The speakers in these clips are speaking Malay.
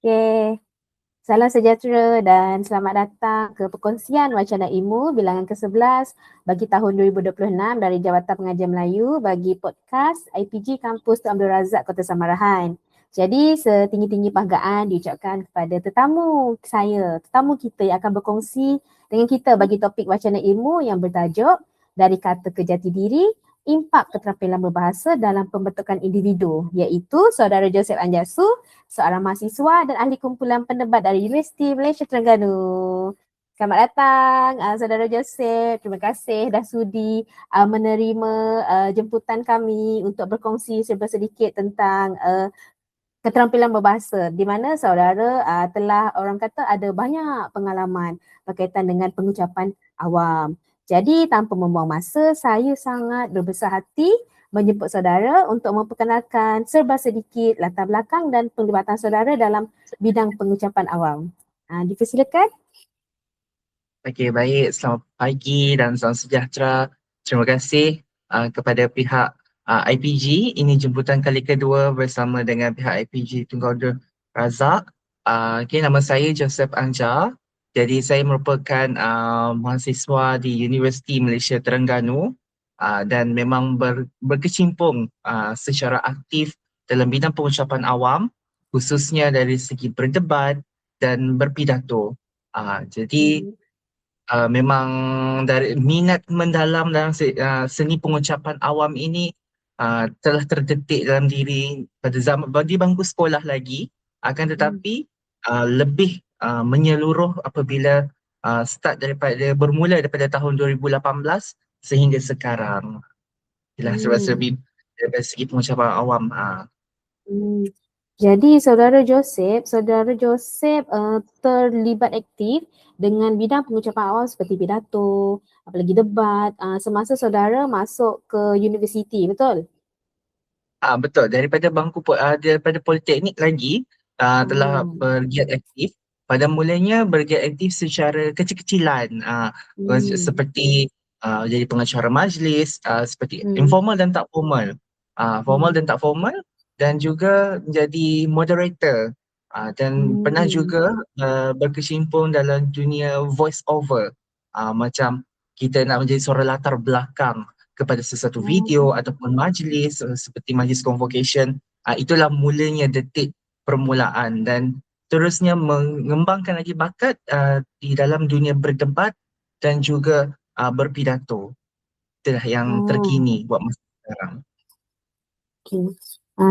Okay. Salam sejahtera dan selamat datang ke perkongsian wacana ilmu bilangan ke-11 bagi tahun 2026 dari Jabatan Pengajian Melayu bagi podcast IPG Kampus Tun Abdul Razak Kota Samarahan. Jadi setinggi-tinggi penghargaan diucapkan kepada tetamu kita yang akan berkongsi dengan kita bagi topik wacana ilmu yang bertajuk dari kata ke jati diri, impak keterampilan berbahasa dalam pembentukan individu, iaitu Saudara Joseph Anjasu, seorang mahasiswa dan ahli kumpulan pendebat dari Universiti Malaysia Terengganu. Selamat datang Saudara Joseph. Terima kasih dah sudi menerima jemputan kami untuk berkongsi sedikit tentang keterampilan berbahasa, di mana saudara telah orang kata ada banyak pengalaman berkaitan dengan pengucapan awam. Jadi tanpa membuang masa, saya sangat berbesar hati menjemput saudara untuk memperkenalkan serba sedikit latar belakang dan penglibatan saudara dalam bidang pengucapan awam. Dipersilakan. Okey, baik. Selamat pagi dan salam sejahtera. Terima kasih kepada pihak IPG. Ini jemputan kali kedua bersama dengan pihak IPG Tun Abdul Razak. Okey, nama saya Joseph Anja. Jadi saya merupakan mahasiswa di Universiti Malaysia Terengganu dan memang berkecimpung secara aktif dalam bidang pengucapan awam, khususnya dari segi berdebat dan berpidato. Jadi memang dari minat mendalam dalam seni pengucapan awam ini telah terdetik dalam diri pada zaman bagi bangku sekolah lagi, akan tetapi lebih menyeluruh apabila bermula daripada tahun 2018 sehingga sekarang. Itulah sebab-sebab dari segi pengucapan awam. Hmm. Jadi saudara Joseph terlibat aktif dengan bidang pengucapan awam seperti pidato, apalagi debat semasa saudara masuk ke universiti, betul? Betul, daripada politeknik lagi telah Hmm. bergiat aktif. Pada mulanya bergiat aktif secara kecil-kecilan, Hmm. seperti jadi pengacara majlis, seperti Hmm. informal dan tak formal. Formal Hmm. dan tak formal, dan juga menjadi moderator, dan pernah Hmm. juga berkecimpung dalam dunia voice over, macam kita nak menjadi suara latar belakang kepada sesuatu video Hmm. ataupun majlis seperti majlis convocation. Itulah mulanya detik permulaan, dan terusnya mengembangkan lagi bakat di dalam dunia berdebat dan juga berpidato. Itulah yang Oh, terkini buat masa sekarang. okay.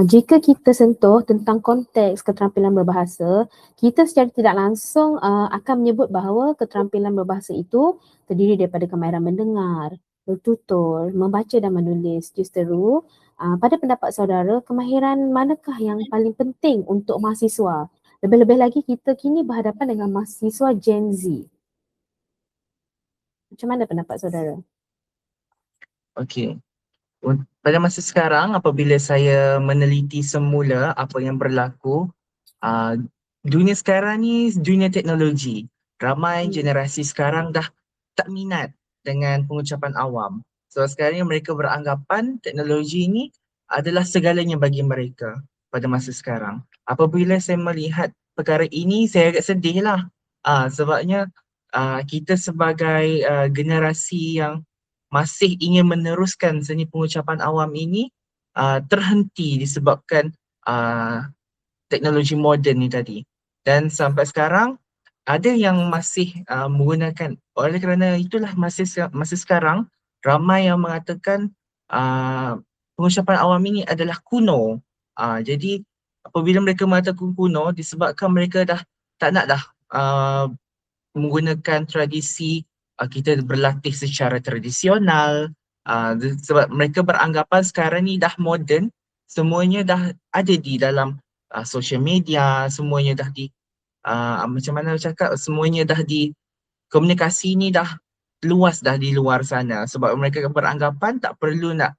Jika kita sentuh tentang konteks keterampilan berbahasa, kita secara tidak langsung akan menyebut bahawa keterampilan berbahasa itu terdiri daripada kemahiran mendengar, bertutur, membaca dan menulis. Justeru, pada pendapat saudara, kemahiran manakah yang paling penting untuk mahasiswa? Lebih-lebih lagi kita kini berhadapan dengan mahasiswa Gen Z. Macam mana pendapat saudara? Okey. Pada masa sekarang, apabila saya meneliti semula apa yang berlaku, uh, dunia sekarang ni dunia teknologi. Ramai Hmm. generasi sekarang dah tak minat dengan pengucapan awam. So sekarang ni mereka beranggapan teknologi ni adalah segalanya bagi mereka pada masa sekarang. Apabila saya melihat perkara ini, saya agak sedih lah. Sebabnya kita sebagai generasi yang masih ingin meneruskan seni pengucapan awam ini terhenti disebabkan teknologi moden ni tadi. Dan sampai sekarang ada yang masih menggunakan. Oleh kerana itulah masa sekarang ramai yang mengatakan pengucapan awam ini adalah kuno. Jadi apabila mereka mengatakan kuno disebabkan mereka dah tak nak dah menggunakan tradisi kita berlatih secara tradisional, sebab mereka beranggapan sekarang ni dah moden, semuanya dah ada di dalam social media, semuanya dah di macam mana saya cakap, semuanya dah di komunikasi ni dah luas dah di luar sana, sebab mereka beranggapan tak perlu nak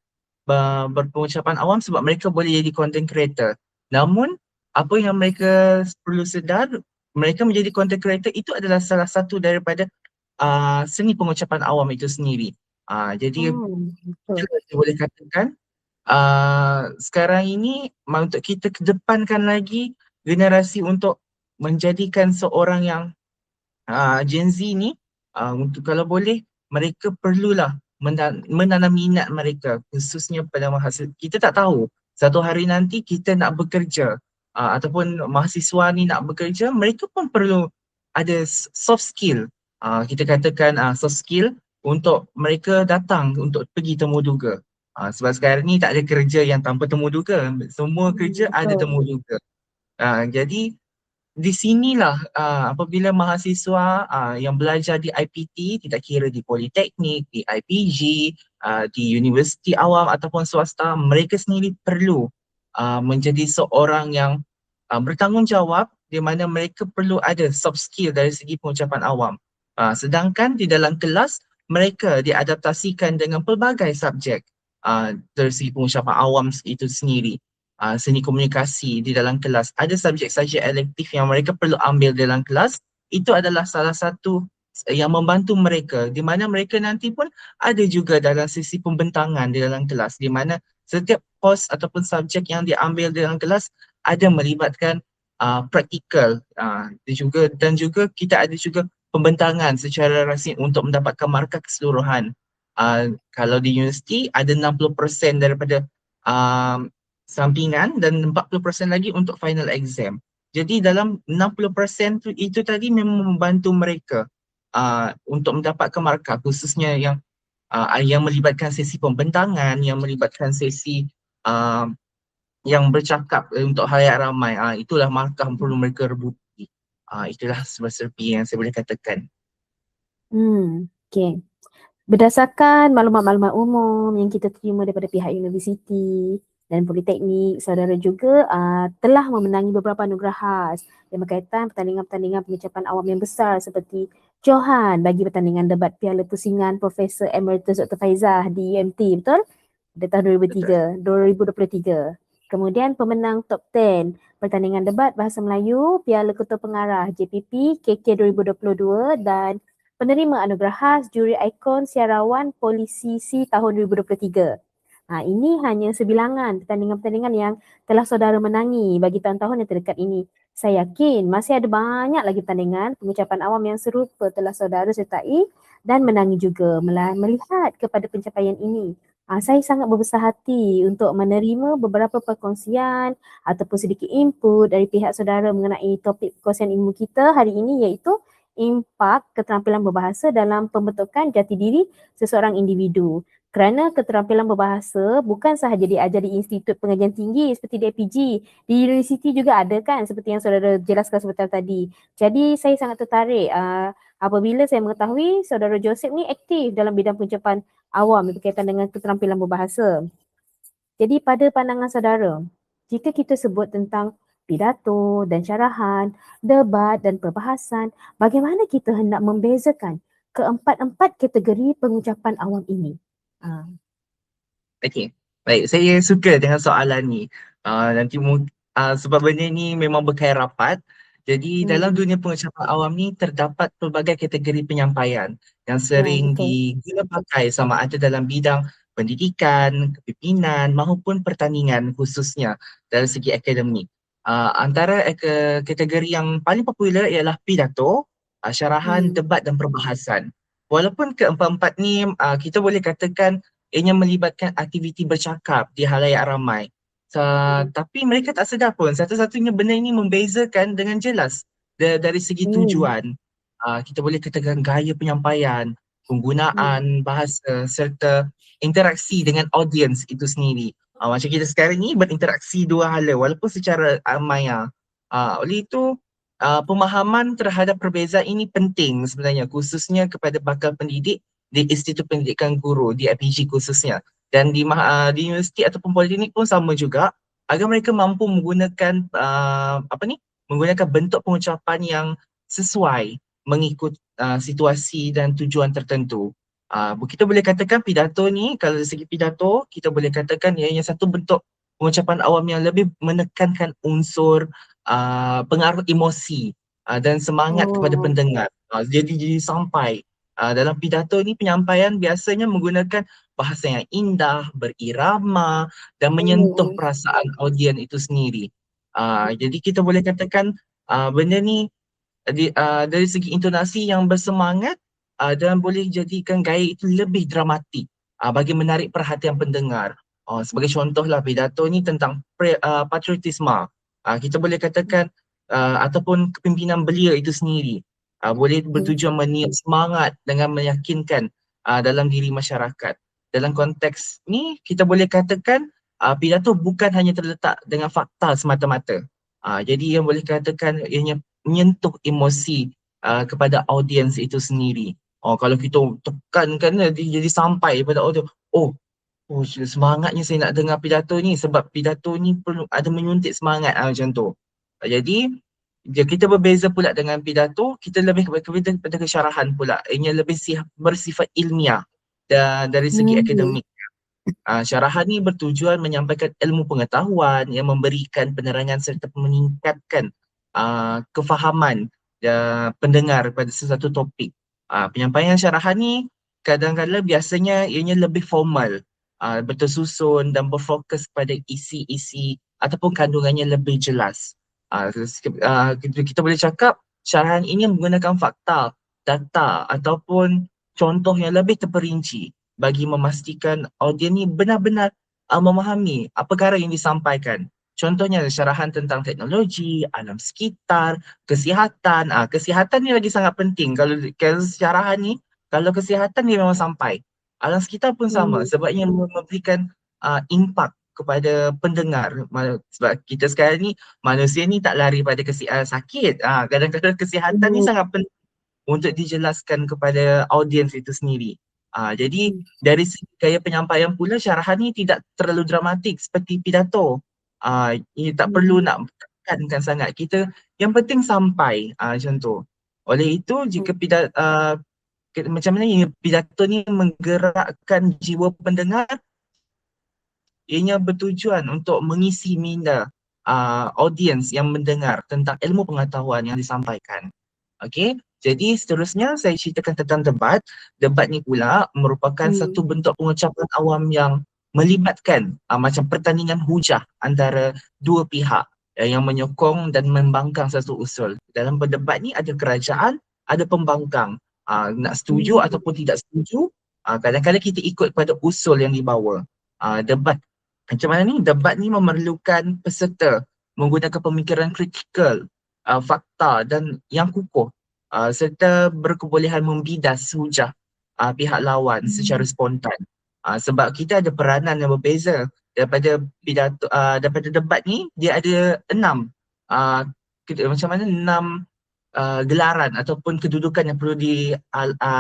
berpengucapan awam sebab mereka boleh jadi content creator. Namun apa yang mereka perlu sedar, mereka menjadi content creator itu adalah salah satu daripada seni pengucapan awam itu sendiri. Jadi Oh, betul. saya boleh katakan sekarang ini untuk kita kedepankan lagi generasi untuk menjadikan seorang yang Gen Z ni, untuk kalau boleh mereka perlulah menanam minat mereka khususnya pada mahasiswa. Kita tak tahu satu hari nanti kita nak bekerja, ataupun mahasiswa ni nak bekerja, mereka pun perlu ada soft skill. Kita katakan soft skill untuk mereka datang untuk pergi temu duga. Sebab sekarang ni tak ada kerja yang tanpa temu duga. Semua kerja ada Betul. temu duga. Jadi di sinilah apabila mahasiswa yang belajar di IPT, tidak kira di politeknik, di IPG, di universiti awam ataupun swasta, mereka sendiri perlu menjadi seorang yang bertanggungjawab, di mana mereka perlu ada soft skill dari segi pengucapan awam. Sedangkan di dalam kelas mereka diadaptasikan dengan pelbagai subjek dari segi pengucapan awam itu sendiri. Seni komunikasi di dalam kelas. Ada subjek-subjek elektif yang mereka perlu ambil dalam kelas. Itu adalah salah satu yang membantu mereka, di mana mereka nanti pun ada juga dalam sesi pembentangan di dalam kelas, di mana setiap kos ataupun subjek yang diambil dalam kelas ada melibatkan praktikal, dan juga kita ada juga pembentangan secara rasmi untuk mendapatkan markah keseluruhan. Kalau di universiti ada 60% daripada uh, sampingan dan 40% lagi untuk final exam. Jadi dalam 60% itu tadi memang membantu mereka untuk mendapatkan markah, khususnya yang melibatkan sesi pembentangan, yang melibatkan sesi uh, yang bercakap untuk halayak ramai. Itulah markah yang perlu mereka rebuti. Itulah serba-serbi yang saya boleh katakan. Okay. Berdasarkan maklumat-maklumat umum yang kita terima daripada pihak universiti dan politeknik, saudara juga telah memenangi beberapa anugerah khas yang berkaitan pertandingan-pertandingan pengucapan awam yang besar seperti Johan bagi pertandingan debat Piala Pusingan Profesor Emeritus Dr. Faizah di UMT, betul? Pada tahun 2023. Kemudian pemenang top 10 pertandingan debat Bahasa Melayu Piala Ketua Pengarah JPP KK 2022 dan penerima anugerah khas juri ikon siarawan polisi C tahun 2023. Ini hanya sebilangan pertandingan-pertandingan yang telah saudara menangi bagi tahun-tahun yang terdekat ini. Saya yakin masih ada banyak lagi pertandingan pengucapan awam yang serupa telah saudara sertai dan menangi juga. Melihat kepada pencapaian ini, saya sangat berbesar hati untuk menerima beberapa perkongsian ataupun sedikit input dari pihak saudara mengenai topik perkongsian ilmu kita hari ini, iaitu impak keterampilan berbahasa dalam pembentukan jati diri seseorang individu. Kerana keterampilan berbahasa bukan sahaja diajar di Institut Pengajian Tinggi seperti di IPG, di universiti juga ada kan, seperti yang saudara jelaskan sebentar tadi. Jadi saya sangat tertarik apabila saya mengetahui saudara Joseph ni aktif dalam bidang pengucapan awam berkaitan dengan keterampilan berbahasa. Jadi pada pandangan saudara, jika kita sebut tentang pidato dan syarahan, debat dan perbahasan, bagaimana kita hendak membezakan keempat-empat kategori pengucapan awam ini? Okey, baik. Saya suka dengan soalan ni. Sebab benda ni memang berkait rapat. Jadi dalam dunia pengucapan awam ni terdapat pelbagai kategori penyampaian yang sering Betul. diguna pakai sama ada dalam bidang pendidikan, kepimpinan maupun pertandingan khususnya dari segi akademik. Antara kategori yang paling popular ialah pidato, syarahan, debat dan perbahasan. Walaupun keempat-empat ni kita boleh katakan ianya melibatkan aktiviti bercakap di halayak ramai. Tapi mereka tak sedar pun satu-satunya benda ini membezakan dengan jelas dari segi tujuan. Kita boleh katakan gaya penyampaian, penggunaan bahasa serta interaksi dengan audiens itu sendiri. Macam kita sekarang ni berinteraksi dua hala walaupun secara maya. Oleh itu pemahaman terhadap perbezaan ini penting sebenarnya, khususnya kepada bakal pendidik di Institut Pendidikan Guru di IPG khususnya, dan di universiti ataupun politeknik pun sama juga, agar mereka mampu menggunakan menggunakan bentuk pengucapan yang sesuai mengikut situasi dan tujuan tertentu. Kita boleh katakan pidato ni, kalau dari segi pidato kita boleh katakan ianya satu bentuk pengucapan awam yang lebih menekankan unsur pengaruh emosi dan semangat kepada pendengar. Jadi sampai dalam pidato ni penyampaian biasanya menggunakan bahasa yang indah, berirama dan menyentuh perasaan audien itu sendiri. Jadi kita boleh katakan benda ni dari segi intonasi yang bersemangat dan boleh jadikan gaya itu lebih dramatik bagi menarik perhatian pendengar. Sebagai contohlah pidato ni tentang patriotisme. Kita boleh katakan ataupun kepimpinan belia itu sendiri boleh bertujuan meniup semangat dengan meyakinkan dalam diri masyarakat. Dalam konteks ni kita boleh katakan pidato bukan hanya terletak dengan fakta semata-mata. Jadi yang boleh katakan ianya menyentuh emosi kepada audiens itu sendiri. Kalau kita tekankan dia jadi sampai pada audiens, semangatnya saya nak dengar pidato ni sebab pidato ni perlu ada menyuntik semangat macam tu. Jadi kita berbeza pula dengan pidato, kita lebih kepada kesyarahan pula. Ianya lebih bersifat ilmiah dan dari segi akademik. Syarahan ni bertujuan menyampaikan ilmu pengetahuan yang memberikan penerangan serta meningkatkan kefahaman pendengar pada sesuatu topik. Penyampaian syarahan ni kadang-kadang biasanya ianya lebih formal, bertersusun dan berfokus pada isi-isi ataupun kandungannya lebih jelas. Kita boleh cakap syarahan ini menggunakan fakta, data ataupun contoh yang lebih terperinci bagi memastikan audiens ni benar-benar memahami apa perkara yang disampaikan. Contohnya syarahan tentang teknologi, alam sekitar, kesihatan. Kesihatan ni lagi sangat penting. Kalau syarahan ni, kalau kesihatan ni memang sampai. Alam sekitar pun sama sebabnya memberikan impak kepada pendengar. Sebab kita sekarang ni, manusia ni tak lari pada sakit. Kadang-kadang kesihatan ni sangat penting untuk dijelaskan kepada audiens itu sendiri. Jadi dari segi gaya penyampaian pula syarahan ni tidak terlalu dramatik seperti pidato. Ia tak perlu nak tekankan sangat. Kita yang penting sampai macam tu. Oleh itu jika macam mana pidato ni menggerakkan jiwa pendengar, ianya bertujuan untuk mengisi minda audiens yang mendengar tentang ilmu pengetahuan yang disampaikan. Okey, jadi seterusnya saya ceritakan tentang debat. Debat ni pula merupakan satu bentuk pengucapan awam yang melibatkan macam pertandingan hujah antara dua pihak yang menyokong dan membangkang satu usul. Dalam berdebat ni ada kerajaan, ada pembangkang. Nak setuju ataupun tidak setuju, kadang-kadang kita ikut pada usul yang dibawa. Debat macam mana ni? Debat ni memerlukan peserta menggunakan pemikiran kritikal, fakta dan yang kukuh serta berkebolehan membidas hujah pihak lawan secara spontan. Sebab kita ada peranan yang berbeza daripada pidato, daripada debat ni dia ada 6 macam mana 6 gelaran ataupun kedudukan yang perlu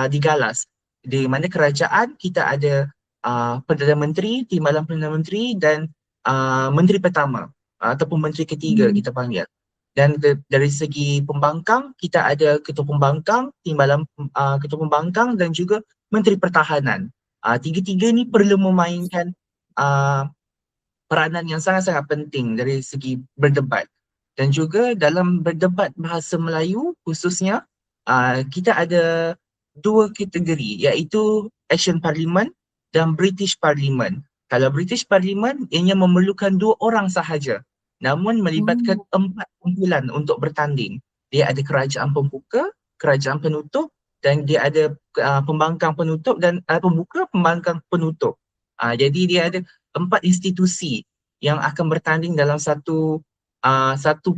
digalas. Di mana kerajaan kita ada Perdana Menteri, Timbalan Perdana Menteri dan Menteri Pertama ataupun Menteri Ketiga kita panggil. Dan dari segi pembangkang kita ada Ketua Pembangkang, Timbalan Ketua Pembangkang dan juga Menteri Pertahanan. Tiga-tiga ni perlu memainkan peranan yang sangat-sangat penting dari segi berdebat. Dan juga dalam berdebat bahasa Melayu khususnya kita ada 2 kategori iaitu Asian Parliament dan British Parliament. Kalau British Parliament ianya memerlukan 2 orang sahaja namun melibatkan 4 kumpulan untuk bertanding. Dia ada kerajaan pembuka, kerajaan penutup dan dia ada pembangkang penutup dan pembuka, pembangkang penutup. Jadi dia ada 4 institusi yang akan bertanding dalam satu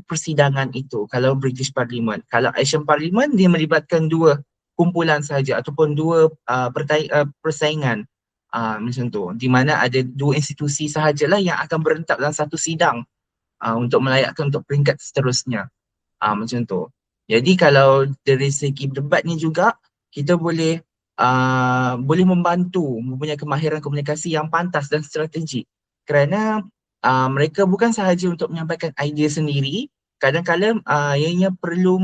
persidangan itu kalau British Parliament. Kalau Asian Parliament dia melibatkan 2 kumpulan sahaja ataupun 2 persaingan macam tu, di mana ada 2 institusi sahajalah yang akan berentak dalam satu sidang untuk melayakkan untuk peringkat seterusnya. Macam tu. Jadi kalau dari segi debat ni juga kita boleh membantu mempunyai kemahiran komunikasi yang pantas dan strategik kerana mereka bukan sahaja untuk menyampaikan idea sendiri, kadang-kadang ianya perlu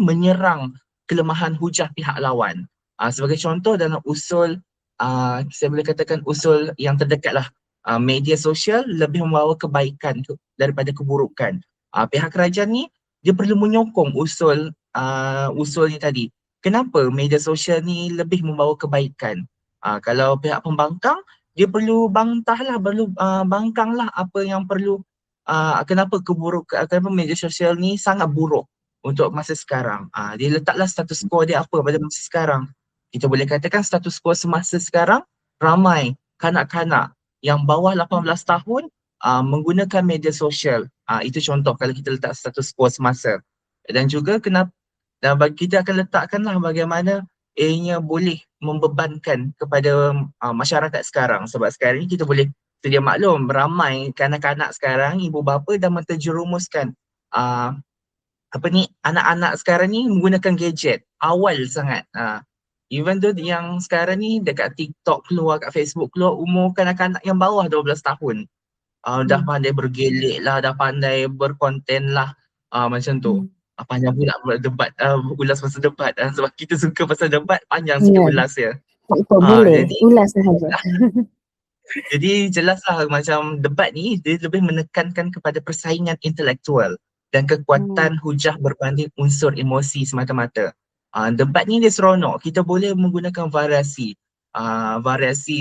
menyerang kelemahan hujah pihak lawan. Sebagai contoh dalam usul saya boleh katakan usul yang terdekat lah, media sosial lebih membawa kebaikan daripada keburukan. Pihak kerajaan ni dia perlu menyokong usulnya tadi. Kenapa media sosial ni lebih membawa kebaikan? Kalau pihak pembangkang dia perlu bangkanglah apa yang perlu kenapa kenapa media sosial ni sangat buruk untuk masa sekarang. Dia letaklah status quo dia apa pada masa sekarang. Kita boleh katakan status quo semasa sekarang, ramai kanak-kanak yang bawah 18 tahun menggunakan media sosial. Itu contoh kalau kita letak status quo semasa. Dan juga kita akan letakkanlah bagaimana ianya boleh membebankan kepada masyarakat sekarang. Sebab sekarang ni kita boleh sedia maklum, ramai kanak-kanak sekarang, ibu bapa dah menterjerumuskan anak-anak sekarang ni menggunakan gadget awal sangat. Even though yang sekarang ni dekat TikTok keluar, kat Facebook keluar, umur kanak-kanak yang bawah 12 tahun. Dah pandai bergelek lah, dah pandai berkonten lah, macam tu. Panjang pula berdebat, ulas pasal debat, sebab kita suka pasal debat, panjang sikit ulas ya. Boleh, ulas sahaja. Jadi jelaslah macam debat ni dia lebih menekankan kepada persaingan intelektual dan kekuatan hujah berbanding unsur emosi semata-mata. Debat ni dia seronok, kita boleh menggunakan variasi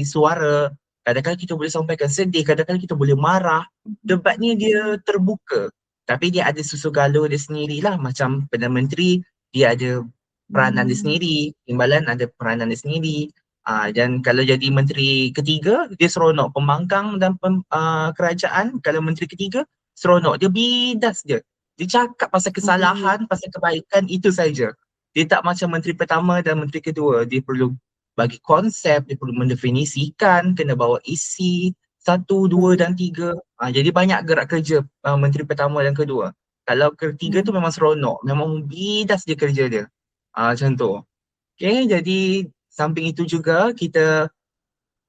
suara, kadang-kadang kita boleh sampaikan sedih, kadang-kadang kita boleh marah. Debat ni dia terbuka, tapi dia ada susu galur dia sendirilah. Macam Perdana Menteri, dia ada peranan dia sendiri, Timbalan ada peranan dia sendiri. Dan kalau jadi menteri ketiga, dia seronok. Pembangkang dan kerajaan, kalau menteri ketiga, seronok. Dia bidas je. Dia cakap pasal kesalahan, pasal kebaikan, itu saja. Dia tak macam menteri pertama dan menteri kedua. Dia perlu bagi konsep, dia perlu mendefinisikan, kena bawa isi, 1, 2 dan 3. Jadi banyak gerak kerja menteri pertama dan kedua. Kalau ketiga tu memang seronok. Memang bidas je kerja dia. Macam tu. Okay, jadi samping itu juga kita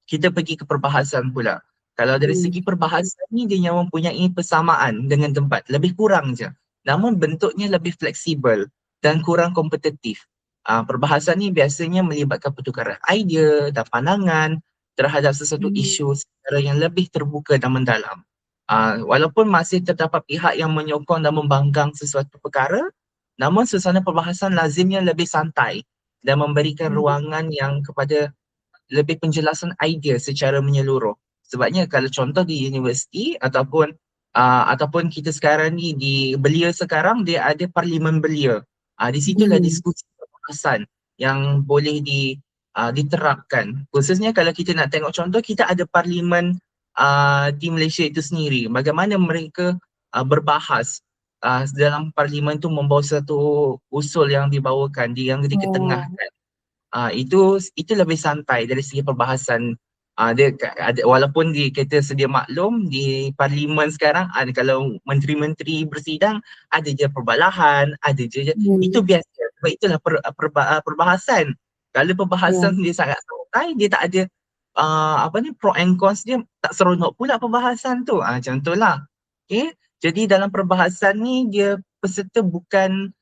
pergi ke perbahasan pula. Kalau dari segi perbahasan ni dia yang mempunyai persamaan dengan tempat, lebih kurang je. Namun bentuknya lebih fleksibel dan kurang kompetitif. Perbahasan ni biasanya melibatkan pertukaran idea dan pandangan terhadap sesuatu isu secara yang lebih terbuka dan mendalam. Walaupun masih terdapat pihak yang menyokong dan membanggang sesuatu perkara, namun suasana perbahasan lazimnya lebih santai dan memberikan ruangan yang kepada lebih penjelasan idea secara menyeluruh. Sebabnya kalau contoh di universiti ataupun kita sekarang ni di belia sekarang, dia ada parlimen belia. Di situlah diskusi perbahasan yang boleh diterapkan. Khususnya kalau kita nak tengok contoh, kita ada parlimen di Malaysia itu sendiri. Bagaimana mereka berbahas dalam parlimen tu membawa satu usul yang dibawakan, yang diketengahkan. Itu lebih santai dari segi perbahasan. Dia ada, walaupun kita sedia maklum di parlimen sekarang kalau menteri-menteri bersidang ada je perbalahan, ada je itu biasa. Sebab itulah perbahasan. Kalau perbahasan dia sangat santai, dia tak ada pro and cons, dia tak seronok pula perbahasan tu. Macam tu lah. Okay? Jadi dalam perbahasan ni dia peserta bukan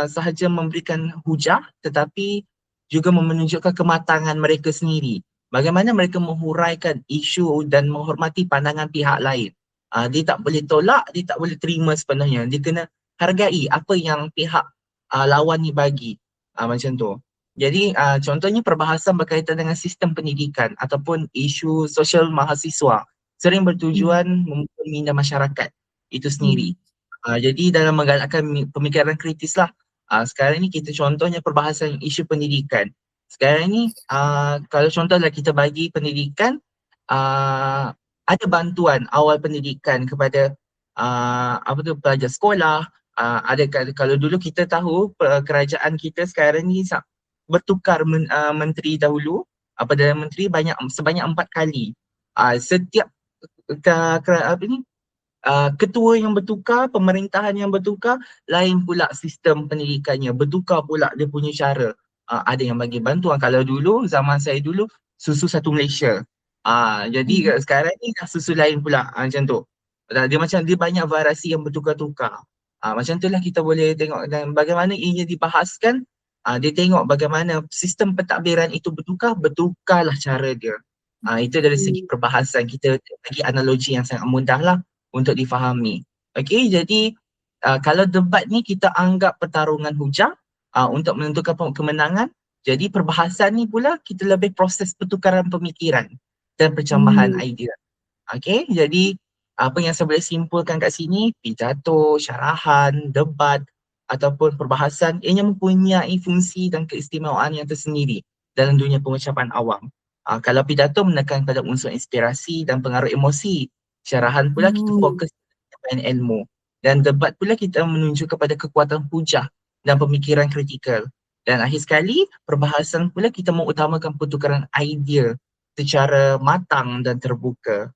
sahaja memberikan hujah tetapi juga menunjukkan kematangan mereka sendiri. Bagaimana mereka menghuraikan isu dan menghormati pandangan pihak lain. Dia tak boleh tolak, dia tak boleh terima sepenuhnya. Dia kena hargai apa yang pihak lawan ni bagi. Macam tu. Jadi contohnya perbahasan berkaitan dengan sistem pendidikan ataupun isu sosial mahasiswa sering bertujuan memupul minda masyarakat itu sendiri. Jadi dalam menggalakkan pemikiran kritis lah. Sekarang ni kita contohnya perbahasan isu pendidikan. Sekarang ni kalau contohlah kita bagi pendidikan, ada bantuan awal pendidikan kepada pelajar sekolah. Kalau dulu kita tahu kerajaan kita sekarang ni bertukar menteri dahulu, Perdana Menteri sebanyak 4 kali. Setiap ketua yang bertukar, pemerintahan yang bertukar, lain pula sistem pendidikannya, bertukar pula dia punya cara. Ada yang bagi bantuan. Kalau dulu, zaman saya dulu, susu satu Malaysia. Jadi sekarang ni susu lain pula, macam tu. Dia banyak variasi yang bertukar-tukar. Macam tu lah kita boleh tengok dan bagaimana ianya dibahaskan. Dia tengok bagaimana sistem pentadbiran itu bertukarlah cara dia. Itu dari segi perbahasan, kita bagi analogi yang sangat mudah lah untuk difahami. Okey, jadi kalau debat ni kita anggap pertarungan hujah untuk menentukan kemenangan. Jadi perbahasan ni pula kita lebih proses pertukaran pemikiran dan percambahan idea. Okey, jadi Apa yang saya boleh simpulkan kat sini, pidato, syarahan, debat ataupun perbahasan ianya mempunyai fungsi dan keistimewaan yang tersendiri dalam dunia pengucapan awam. Kalau pidato menekan pada unsur inspirasi dan pengaruh emosi, syarahan pula kita Hmm. fokus pada ilmu, dan debat pula kita menunjuk kepada kekuatan hujah dan pemikiran kritikal. Dan akhir sekali, perbahasan pula kita mengutamakan pertukaran idea secara matang dan terbuka.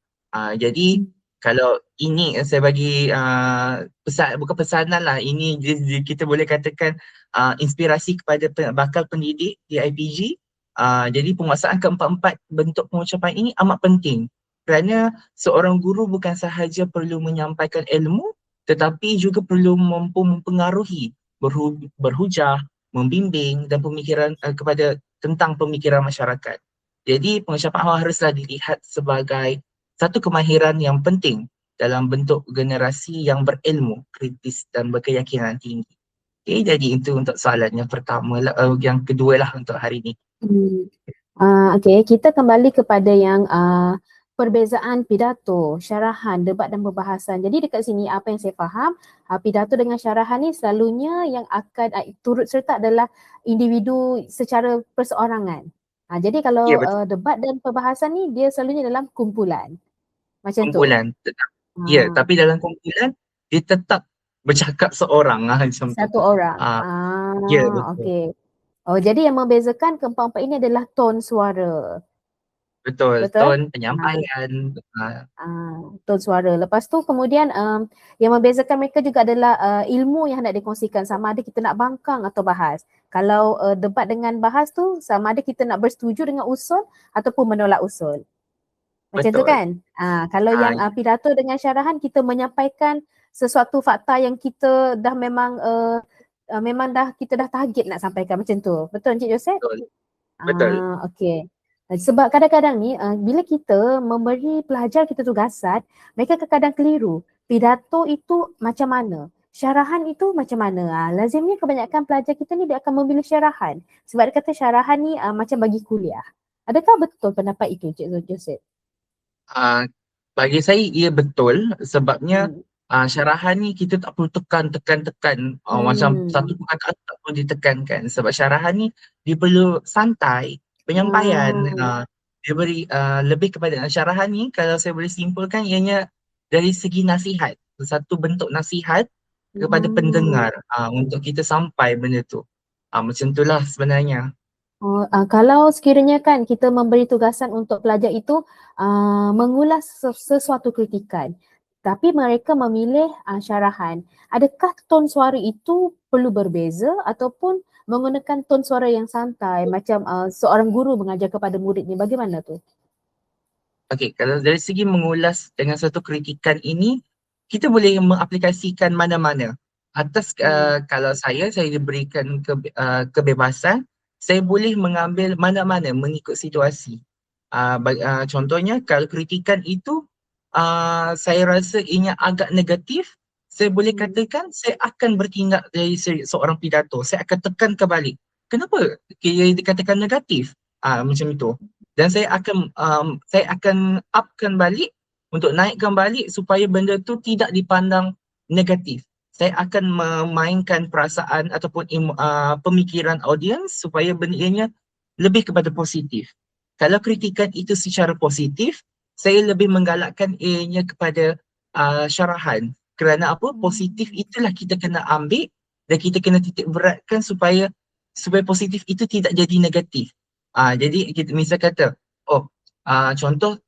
Jadi kalau ini saya bagi pesan, bukan pesanan lah, ini kita boleh katakan inspirasi kepada bakal pendidik di IPG. Jadi penguasaan keempat-empat bentuk pengucapan ini amat penting kerana seorang guru bukan sahaja perlu menyampaikan ilmu tetapi juga perlu mampu mempengaruhi, berhujah, membimbing dan pemikiran kepada tentang pemikiran masyarakat. Jadi pengucapan awam haruslah dilihat sebagai satu kemahiran yang penting dalam bentuk generasi yang berilmu, kritis dan berkeyakinan tinggi. Okay, jadi itu untuk soalan yang pertama lah, yang kedua lah untuk hari ini. Hmm. Okay, kita kembali kepada yang perbezaan pidato, syarahan, debat dan perbahasan. Jadi dekat sini apa yang saya faham, pidato dengan syarahan ni selalunya yang akan turut serta adalah individu secara perseorangan. Jadi Ya, kalau betul. debat dan perbahasan ni dia selalunya dalam kumpulan. Macam tu. Kumpulan. Ya, Ah, tapi dalam kumpulan dia tetap bercakap seorang macam tu. satu orang. Ah, ya, betul. Okay. Oh, jadi yang membezakan keempat-empat ini adalah tone suara. Betul. Betul? Tone Ah, penyampaian. tone suara. Lepas tu kemudian yang membezakan mereka juga adalah ilmu yang hendak dikongsikan, sama ada kita nak bangkang atau bahas. Kalau debat dengan bahas tu sama ada kita nak bersetuju dengan usul ataupun menolak usul. Macam tu Betul. kan? Kalau yang Ya, pidato dengan syarahan kita menyampaikan sesuatu fakta yang kita dah memang dah kita dah target nak sampaikan, macam tu. Betul Encik Joseph? betul. Betul. Okey. Sebab kadang-kadang ni bila kita memberi pelajar kita tugasan, mereka kadang-kadang keliru. Pidato itu macam mana? Syarahan itu macam mana? Lazimnya kebanyakan pelajar kita ni dia akan memilih syarahan. Sebab dia kata syarahan ni macam bagi kuliah. Adakah betul pendapat itu Cik Joseph? Ah, bagi saya ia betul sebabnya Hmm. syarahan ni kita tak perlu tekan macam satu Hmm. perkataan tak perlu ditekankan sebab syarahan ni dia perlu santai penyampaian. Ah. Dia beri lebih kepada syarahan ni, kalau saya boleh simpulkan ianya dari segi nasihat, satu bentuk nasihat kepada Hmm. pendengar untuk kita sampai benda tu. Macam itulah sebenarnya. Kalau sekiranya kan kita memberi tugasan untuk pelajar itu mengulas sesuatu kritikan, tapi mereka memilih syarahan, adakah ton suara itu perlu berbeza ataupun menggunakan ton suara yang santai macam seorang guru mengajar kepada muridnya, bagaimana tu? Okey, kalau dari segi mengulas dengan satu kritikan ini, kita boleh mengaplikasikan mana-mana. Atas Hmm. kalau saya diberikan kebebasan, saya boleh mengambil mana-mana mengikut situasi. Contohnya kalau kritikan itu saya rasa ianya agak negatif, saya boleh Hmm. katakan saya akan bertindak dari seorang pidato. Saya akan tekan kebalik. Kenapa dia dikatakan negatif? Macam itu. Dan saya akan upkan balik untuk naikkan balik supaya benda tu tidak dipandang negatif. Saya akan memainkan perasaan ataupun pemikiran audiens supaya benda ianya lebih kepada positif. Kalau kritikan itu secara positif, saya lebih menggalakkan ianya kepada syarahan. Kerana apa? Positif itulah kita kena ambil dan kita kena titik beratkan supaya positif itu tidak jadi negatif. Jadi kita misal kata, oh, contoh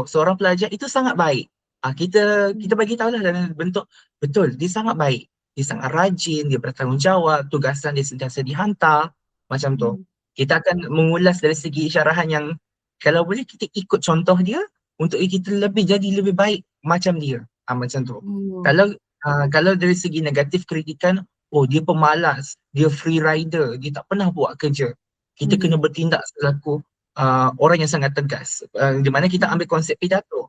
seorang pelajar itu sangat baik. Kita Hmm. bagi tahulah dalam bentuk betul, dia sangat baik. Dia sangat rajin, dia bertanggungjawab, tugasan dia sentiasa dihantar, macam tu. Hmm. Kita akan mengulas dari segi syarahan yang kalau boleh kita ikut contoh dia untuk kita jadi lebih baik macam dia. Macam tu. Hmm. Kalau dari segi negatif kritikan, oh dia pemalas, dia free rider, dia tak pernah buat kerja. Kita kena Hmm. bertindak selaku orang yang sangat tegas. Di mana kita Hmm. ambil konsep pidato.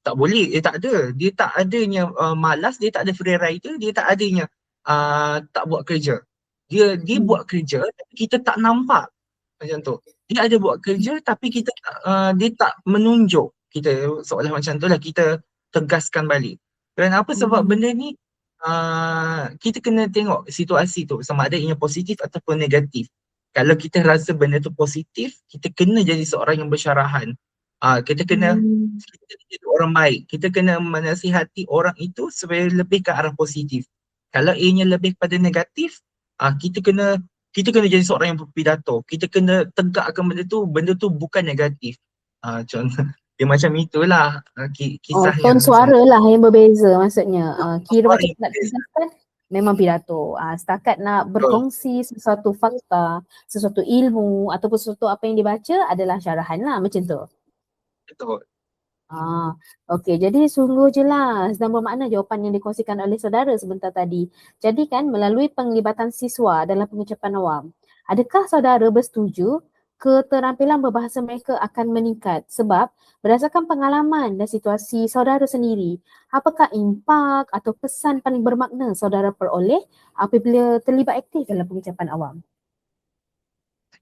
Tak boleh, tak ada. Dia tak adanya malas, dia tak ada free rider, dia tak adanya tak buat kerja. Dia Hmm. buat kerja tapi kita tak nampak macam tu. Dia ada buat kerja tapi dia tak menunjuk. kita seolah macam tu lah kita tegaskan balik. Kerana apa? Sebab benda ni kita kena tengok situasi tu sama ada ianya positif ataupun negatif. Kalau kita rasa benda tu positif, kita kena jadi seorang yang bersyarahan. Kita kena jadi orang baik. Kita kena menasihati orang itu supaya lebih ke arah positif. Kalau ianya lebih pada negatif, kita kena jadi seorang yang berpidato. Kita kena tegakkan benda tu bukan negatif. Contoh dia macam itulah Oh, kisah tone yang suara lah yang berbeza maksudnya. Kira suara macam yang nak berbeza. tegaskan memang pidato. Setakat nak Betul, berkongsi sesuatu fakta, sesuatu ilmu ataupun sesuatu apa yang dibaca adalah syarahan lah macam tu. betul. Ah, okey. Jadi sungguh jelas dan bermakna jawapan yang dikongsikan oleh saudara sebentar tadi. Jadi kan melalui penglibatan siswa dalam pengucapan awam, adakah saudara bersetuju keterampilan berbahasa mereka akan meningkat sebab berdasarkan pengalaman dan situasi saudara sendiri, apakah impak atau pesan paling bermakna saudara peroleh apabila terlibat aktif dalam pengucapan awam?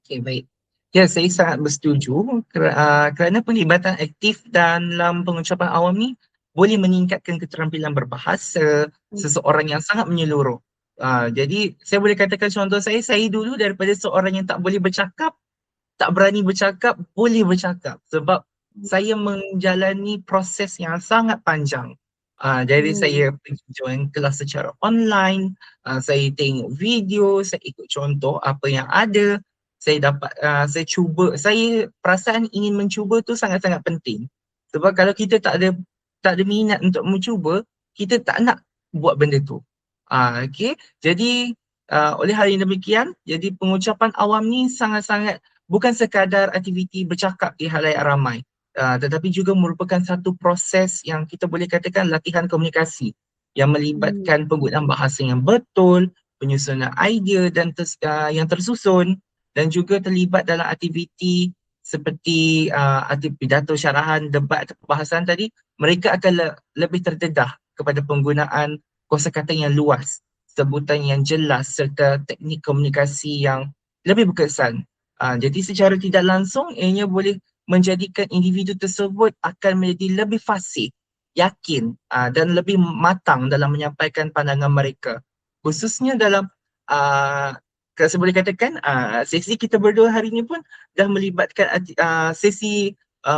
Okay, baik. Ya, saya sangat bersetuju kerana penglibatan aktif dalam pengucapan awam ni boleh meningkatkan keterampilan berbahasa seseorang yang sangat menyeluruh. Jadi saya boleh katakan contoh saya dulu daripada seorang yang tak boleh bercakap, tak berani bercakap, boleh bercakap sebab saya menjalani proses yang sangat panjang. Jadi saya pergi join kelas secara online, saya tengok video, saya ikut contoh apa yang ada, saya cuba, saya perasaan ingin mencuba tu sangat-sangat penting. Sebab kalau kita tak ada minat untuk mencuba, kita tak nak buat benda tu. Okay. Jadi oleh hal yang demikian, jadi pengucapan awam ni sangat-sangat bukan sekadar aktiviti bercakap di halayak ramai, tetapi juga merupakan satu proses yang kita boleh katakan latihan komunikasi yang melibatkan penggunaan bahasa yang betul, penyusunan idea yang tersusun dan juga terlibat dalam aktiviti seperti pidato syarahan, debat atau perbahasan tadi, mereka akan lebih terdedah kepada penggunaan kosakata yang luas, sebutan yang jelas serta teknik komunikasi yang lebih berkesan. Jadi secara tidak langsung ianya boleh menjadikan individu tersebut akan menjadi lebih fasih, yakin dan lebih matang dalam menyampaikan pandangan mereka. Khususnya dalam saya boleh katakan sesi kita berdua hari ini pun dah melibatkan sesi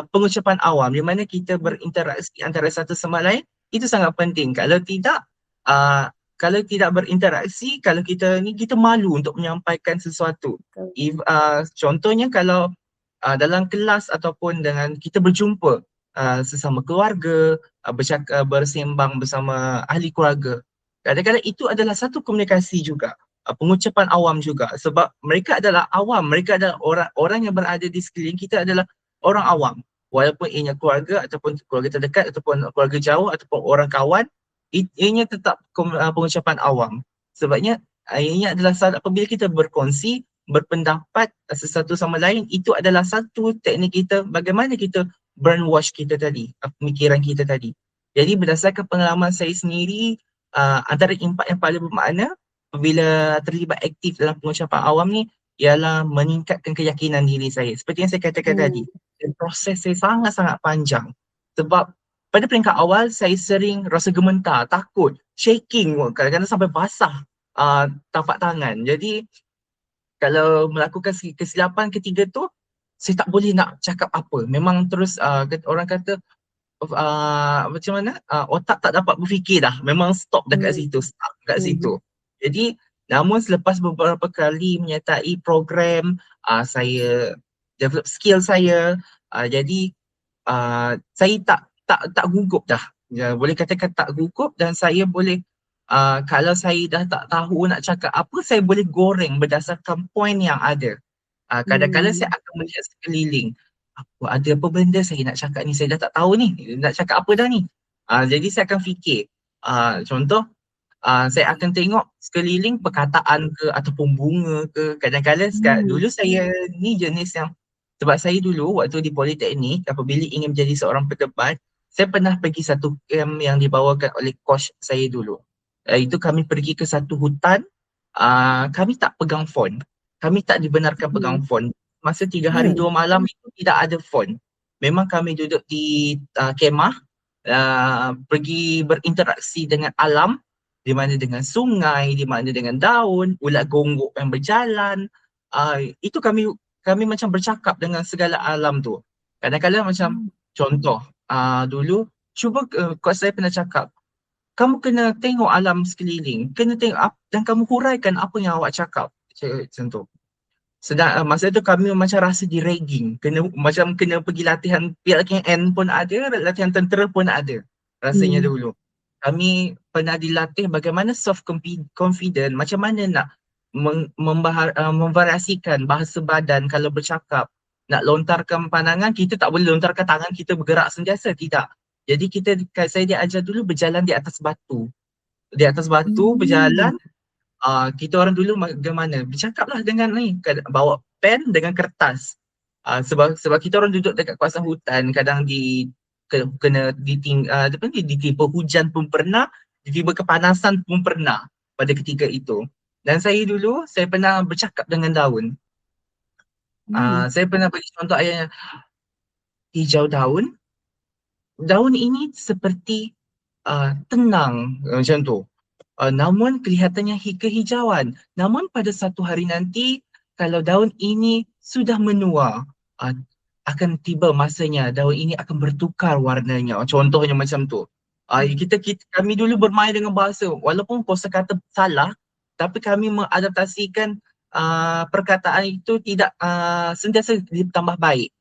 pengucapan awam di mana kita berinteraksi antara satu sama lain. Itu sangat penting. Uh, kalau tidak berinteraksi, kalau kita malu untuk menyampaikan sesuatu. Contohnya kalau dalam kelas ataupun dengan kita berjumpa sesama keluarga, bersembang bersama ahli keluarga. Kadang-kadang itu adalah satu komunikasi juga, pengucapan awam juga sebab mereka adalah awam, mereka adalah orang yang berada di sekeliling kita adalah orang awam. Walaupun ianya keluarga ataupun keluarga terdekat ataupun keluarga jauh ataupun orang kawan, ianya tetap pengucapan awam. Sebabnya ianya adalah apabila kita berkongsi, berpendapat sesuatu sama lain, itu adalah satu teknik kita bagaimana kita brainwash kita tadi, pemikiran kita tadi. Jadi berdasarkan pengalaman saya sendiri, antara impak yang paling bermakna apabila terlibat aktif dalam pengucapan awam ni ialah meningkatkan keyakinan diri saya. Seperti yang saya katakan tadi, dan proses saya sangat-sangat panjang. Sebab pada peringkat awal saya sering rasa gemetar, takut, shaking, kadang-kadang sampai basah tapak tangan. Jadi kalau melakukan kesilapan ketiga tu, saya tak boleh nak cakap apa. Memang terus orang kata macam mana, otak tak dapat berfikir dah. Memang stop dekat situ, stuck dekat situ. Jadi namun selepas beberapa kali menyertai program, saya develop skill saya, jadi saya tak gugup dah. Ya, boleh katakan tak gugup dan saya boleh kalau saya dah tak tahu nak cakap apa, saya boleh goreng berdasarkan poin yang ada. Kadang-kadang saya akan melihat sekeliling. Ada apa benda saya nak cakap ni, saya dah tak tahu ni. Nak cakap apa dah ni? Jadi saya akan fikir. Contoh, saya akan tengok sekeliling perkataan ke ataupun bunga ke. Kadang-kadang dulu saya ni jenis yang, sebab saya dulu waktu di Politeknik apabila ingin menjadi seorang pedebat, saya pernah pergi satu camp yang dibawakan oleh coach saya dulu. Itu kami pergi ke satu hutan, kami tak pegang phone. Kami tak dibenarkan pegang phone. Masa 3 hari 2 malam itu tidak ada phone. memang kami duduk di kemah, pergi berinteraksi dengan alam, di mana dengan sungai, di mana dengan daun, ulat gonggok yang berjalan. Itu kami macam bercakap dengan segala alam tu. Kadang-kadang macam Hmm. contoh, dulu cuba kuat saya pernah cakap, kamu kena tengok alam sekeliling, kena tengok dan kamu huraikan apa yang awak cakap. Macam tu. Sedang masa tu kami macam rasa di ragging, macam kena pergi latihan PLKN pun ada, latihan tentera pun ada rasanya Hmm. dulu. Kami pernah dilatih bagaimana confident, macam mana nak memvariasikan bahasa badan kalau bercakap. Nak lontarkan pandangan, kita tak boleh lontarkan tangan kita bergerak sentiasa, tidak. Jadi saya diajar dulu berjalan di atas batu. Di atas batu Hmm. berjalan. Kita orang dulu bagaimana? Bercakaplah dengan ni, bawa pen dengan kertas. Sebab kita orang duduk dekat kawasan hutan, kadang kena ditipu hujan pun pernah, ditipu kepanasan pun pernah pada ketika itu. Dan saya pernah bercakap dengan daun. Hmm. Saya pernah bagi contoh ayatnya, hijau daun, daun ini seperti tenang, macam tu. Namun kelihatannya kehijauan. Namun pada satu hari nanti, kalau daun ini sudah menua, uh, akan tiba masanya daun ini akan bertukar warnanya. Contohnya macam tu. Kami dulu bermain dengan bahasa, walaupun kosakata salah, tapi kami mengadaptasikan perkataan itu tidak sentiasa ditambah baik.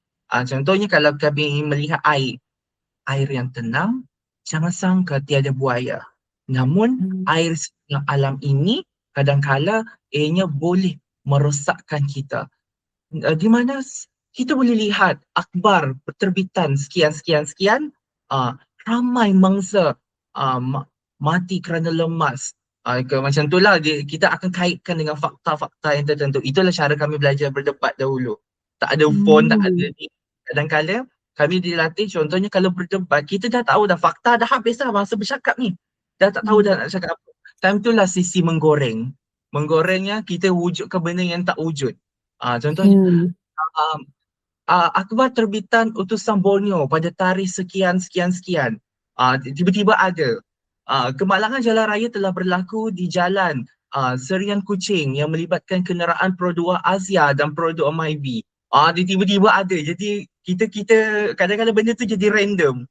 Contohnya kalau kami melihat air yang tenang, jangan sangka tiada buaya. Namun Hmm. air yang alam ini kadang-kala ianya boleh merosakkan kita. Di mana kita boleh lihat akhbar perterbitan sekian, ramai mangsa mati kerana lemas. Macam itulah kita akan kaitkan dengan fakta-fakta yang tertentu. Itulah cara kami belajar berdebat dahulu. Tak ada phone, tak ada Hmm. ni. Kadang-kadang kami dilatih, contohnya kalau berdebat, kita dah tahu dah fakta dah habis dah masa bercakap ni. Dah tak tahu Hmm. dah nak cakap apa. Time itulah sisi menggoreng. Menggorengnya kita wujudkan benda yang tak wujud. Contohnya, Hmm. um, akhbar terbitan utusan Borneo pada tarikh sekian sekian sekian. Tiba-tiba ada. Kemalangan jalan raya telah berlaku di jalan Serian Kuching yang melibatkan kenderaan Pro 2 Asia dan Pro 2 Myvi. Tiba-tiba ada. Jadi kita kadang-kadang benda tu jadi random.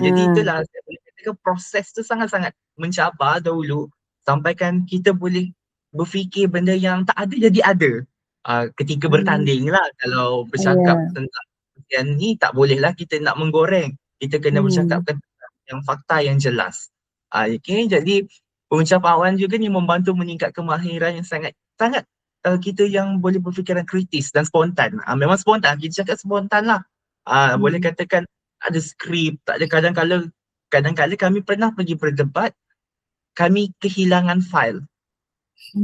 Jadi Ah. itulah saya boleh katakan proses tu sangat-sangat mencabar dahulu sampaikan kita boleh berfikir benda yang tak ada jadi ada. Ketika Hmm. bertanding lah, kalau bercakap Ya. tentang yang ni tak bolehlah kita nak menggoreng. Kita kena Hmm. bercakapkan tentang yang fakta yang jelas. Okay, jadi pengucapan awam juga ni membantu meningkatkan kemahiran yang sangat sangat kita yang boleh berfikiran kritis dan spontan. Memang spontan, kita cakap spontan lah. Boleh Hmm. katakan tak ada skrip, tak ada kadang-kala kami pernah pergi berdebat, kami kehilangan file.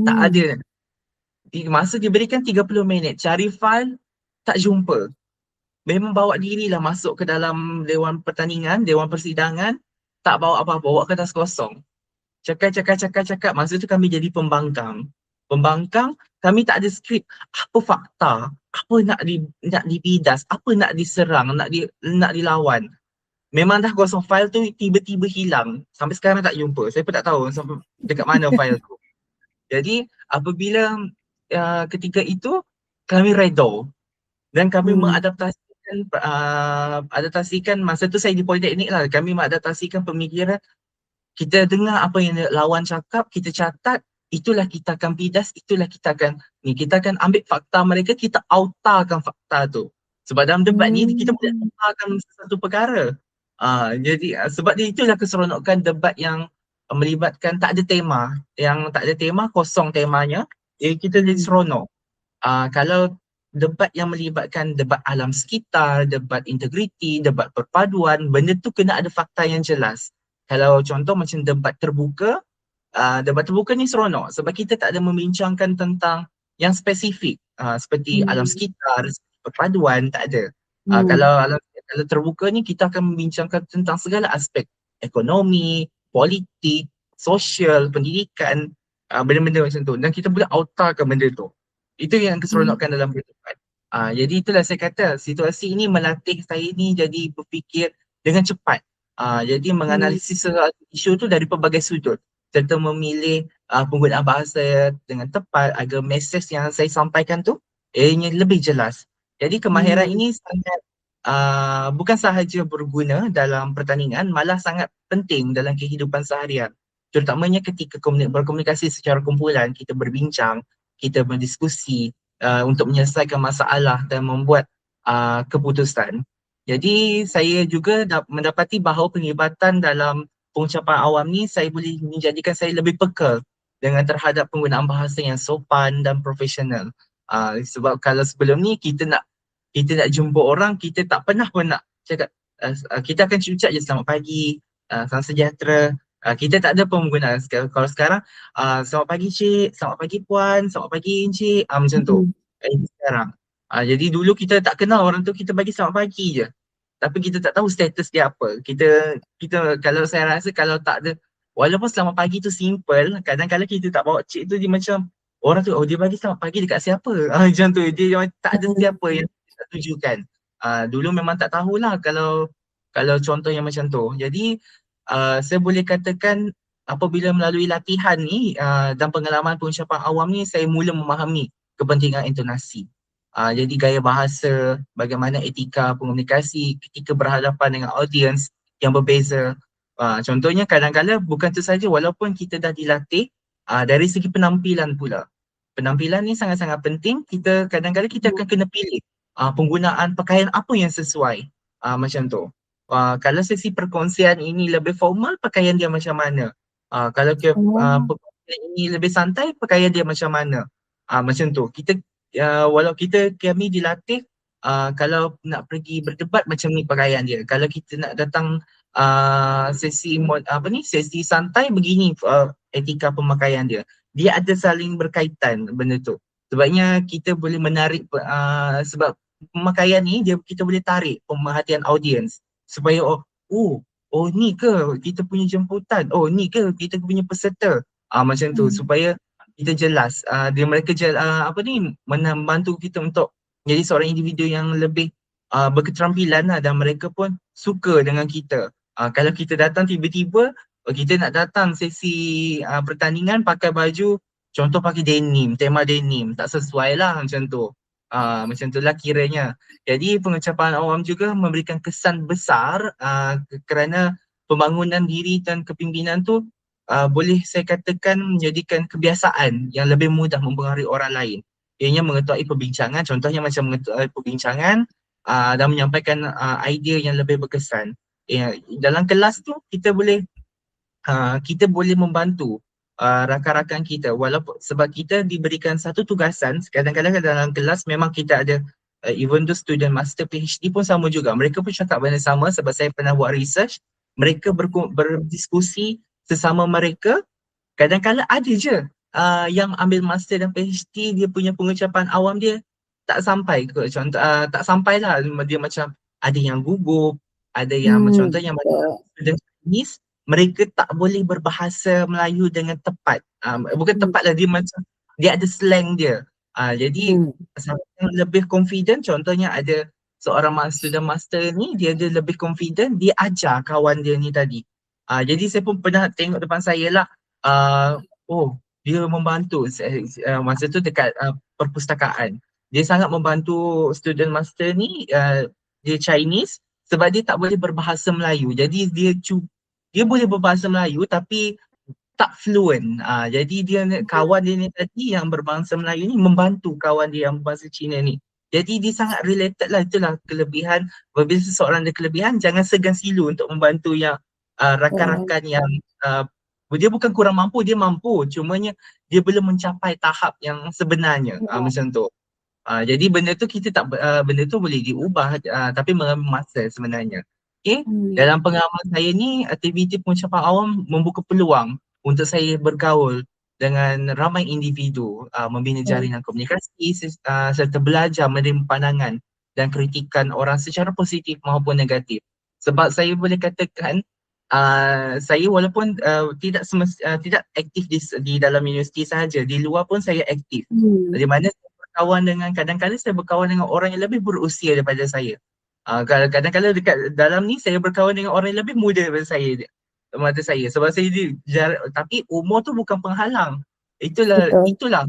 Tak Hmm. ada. Masa diberikan 30 minit, cari file, tak jumpa. Memang bawa dirilah masuk ke dalam dewan pertandingan, dewan persidangan, tak bawa apa-apa, bawa kertas kosong. Cakap. Masa tu kami jadi pembangkang. Pembangkang, kami tak ada skrip. Apa fakta? Apa nak dibidas? Apa nak diserang? Nak dilawan? Memang dah kosong, file tu tiba-tiba hilang. Sampai sekarang tak jumpa. Saya pun tak tahu sampai dekat mana file tu. Jadi apabila ketika itu kami redha dan kami Hmm. adaptasikan masa tu saya di politeknik lah, kami mengadaptasikan pemikiran, kita dengar apa yang lawan cakap, kita catat, itulah kita akan bidas, itulah kita akan ambil fakta mereka, kita autarkan fakta tu. Sebab dalam debat ni kita boleh Hmm. autarkan sesuatu perkara. Jadi sebab dia itulah keseronokan debat yang melibatkan tak ada tema, yang tak ada tema, kosong temanya, kita jadi Hmm. seronok. Kalau debat yang melibatkan debat alam sekitar, debat integriti, debat perpaduan, benda tu kena ada fakta yang jelas. Kalau contoh macam debat terbuka ni seronok sebab kita tak ada membincangkan tentang yang spesifik seperti alam Hmm. sekitar, perpaduan, tak ada. Hmm. Kalau terbuka ni kita akan membincangkan tentang segala aspek ekonomi, politik, sosial, pendidikan, benda-benda macam tu dan kita boleh autarkan benda tu. Itu yang Hmm. keseronokan dalam berdebat. Jadi itulah saya kata situasi ini melatih saya ni jadi berfikir dengan cepat. Jadi Hmm. menganalisis sesuatu isu tu dari pelbagai sudut serta memilih penggunaan bahasa dengan tepat agar mesej yang saya sampaikan tu ianya lebih jelas. Jadi kemahiran Hmm. ini sangat bukan sahaja berguna dalam pertandingan, malah sangat penting dalam kehidupan seharian. Terutamanya ketika berkomunikasi secara kumpulan, kita berbincang, kita berdiskusi untuk menyelesaikan masalah dan membuat keputusan. Jadi saya juga mendapati bahawa penglibatan dalam pengucapan awam ni saya boleh menjadikan saya lebih peka dengan terhadap penggunaan bahasa yang sopan dan profesional. Sebab kalau sebelum ni kita nak jumpa orang, kita tak pernah pun nak cakap kita akan ucap je selamat pagi, salam sejahtera. Kita tak ada pun menggunakan kalau sekarang selamat pagi cik, selamat pagi puan, selamat pagi encik, macam tu. Hmm. Ini sekarang. Jadi dulu kita tak kenal orang tu, kita bagi selamat pagi je. Tapi kita tak tahu status dia apa. Kita kalau saya rasa kalau tak ada, walaupun selamat pagi tu simple, kadang-kadang kita tak bawa cik tu dia macam orang tu, oh dia bagi selamat pagi dekat siapa? Macam tu, dia macam tak ada siapa yang tak tujukan. Dulu memang tak tahulah kalau contoh yang macam tu. Jadi saya boleh katakan apabila melalui latihan ni dan pengalaman pengucapan awam ni saya mula memahami kepentingan intonasi. Jadi gaya bahasa, bagaimana etika komunikasi ketika berhadapan dengan audiens yang berbeza. Contohnya kadang-kadang bukan tu saja walaupun kita dah dilatih dari segi penampilan pula. Penampilan ni sangat-sangat penting. Kita kadang-kadang kita akan kena pilih penggunaan pakaian apa yang sesuai. Macam tu. Kalau sesi perkongsian ini lebih formal, pakaian dia macam mana? Kalau Oh. perkongsian ini lebih santai, pakaian dia macam mana? Macam tu. Walau kami dilatih kalau nak pergi berdebat macam ni pakaian dia. Kalau kita nak datang sesi santai begini etika pemakaian dia. Dia ada saling berkaitan benda tu. Sebabnya kita boleh menarik sebab pemakaian ni kita boleh tarik pemerhatian audiens supaya oh ni ke kita punya jemputan, oh ni ke kita punya peserta, macam tu Hmm. supaya kita jelas mereka membantu kita untuk menjadi seorang individu yang lebih berketerampilan lah, dan mereka pun suka dengan kita. Kalau kita datang tiba-tiba kita nak datang sesi pertandingan pakai baju contoh pakai denim, tema denim, tak sesuai lah macam tu. Macam tu lah kiranya. Jadi pengucapan awam juga memberikan kesan besar kerana pembangunan diri dan kepimpinan tu boleh saya katakan menjadikan kebiasaan yang lebih mudah mempengaruhi orang lain. Ianya mengetuai perbincangan, contohnya macam mengetuai perbincangan dan menyampaikan idea yang lebih berkesan. Dalam kelas tu kita boleh membantu rakan-rakan kita walaupun sebab kita diberikan satu tugasan. Kadang-kadang dalam kelas memang kita ada even though student master PhD pun sama juga, mereka pun cakap benda sama sebab saya pernah buat research. Mereka berdiskusi sesama mereka. Kadang-kadang ada je yang ambil master dan PhD, dia punya pengucapan awam dia tak sampai ke contoh, tak sampai lah, dia macam ada yang gugup, ada yang Hmm. contohnya macam Betul. student Chinese, mereka tak boleh berbahasa Melayu dengan tepat. Bukan Hmm. tepat lah, dia macam dia ada slang dia. Jadi Hmm. siapa yang lebih confident, contohnya ada seorang student master ni, dia ada lebih confident, dia ajar kawan dia ni tadi. Jadi saya pun pernah tengok depan saya lah, oh dia membantu masa tu dekat perpustakaan. Dia sangat membantu student master ni, dia Chinese sebab dia tak boleh berbahasa Melayu. Jadi dia boleh berbahasa Melayu tapi tak fluent. Jadi kawan dia ni tadi yang berbahasa Melayu ni membantu kawan dia yang berbahasa Cina ni. Jadi dia sangat related lah, itulah kelebihan. Apabila seseorang ada kelebihan, jangan segan silu untuk membantu yang Betul. rakan-rakan yang dia bukan kurang mampu, dia mampu. Cumanya dia belum mencapai tahap yang sebenarnya. Macam tu. Jadi benda tu boleh diubah tapi mengambil masa sebenarnya. Okay? Hmm. Dalam pengalaman saya ni, aktiviti pengucapan awam membuka peluang untuk saya bergaul dengan ramai individu, membina Betul. jaringan komunikasi serta belajar menerima pandangan dan kritikan orang secara positif maupun negatif. Sebab saya boleh katakan saya walaupun tidak aktif di dalam universiti sahaja, di luar pun saya aktif. Hmm. Di mana berkawan dengan, kadang-kadang saya berkawan dengan orang yang lebih berusia daripada saya. Kadang-kadang dekat dalam ni saya berkawan dengan orang yang lebih muda daripada saya, mata saya. Sebab saya tapi umur tu bukan penghalang. Itulah Betul. itulah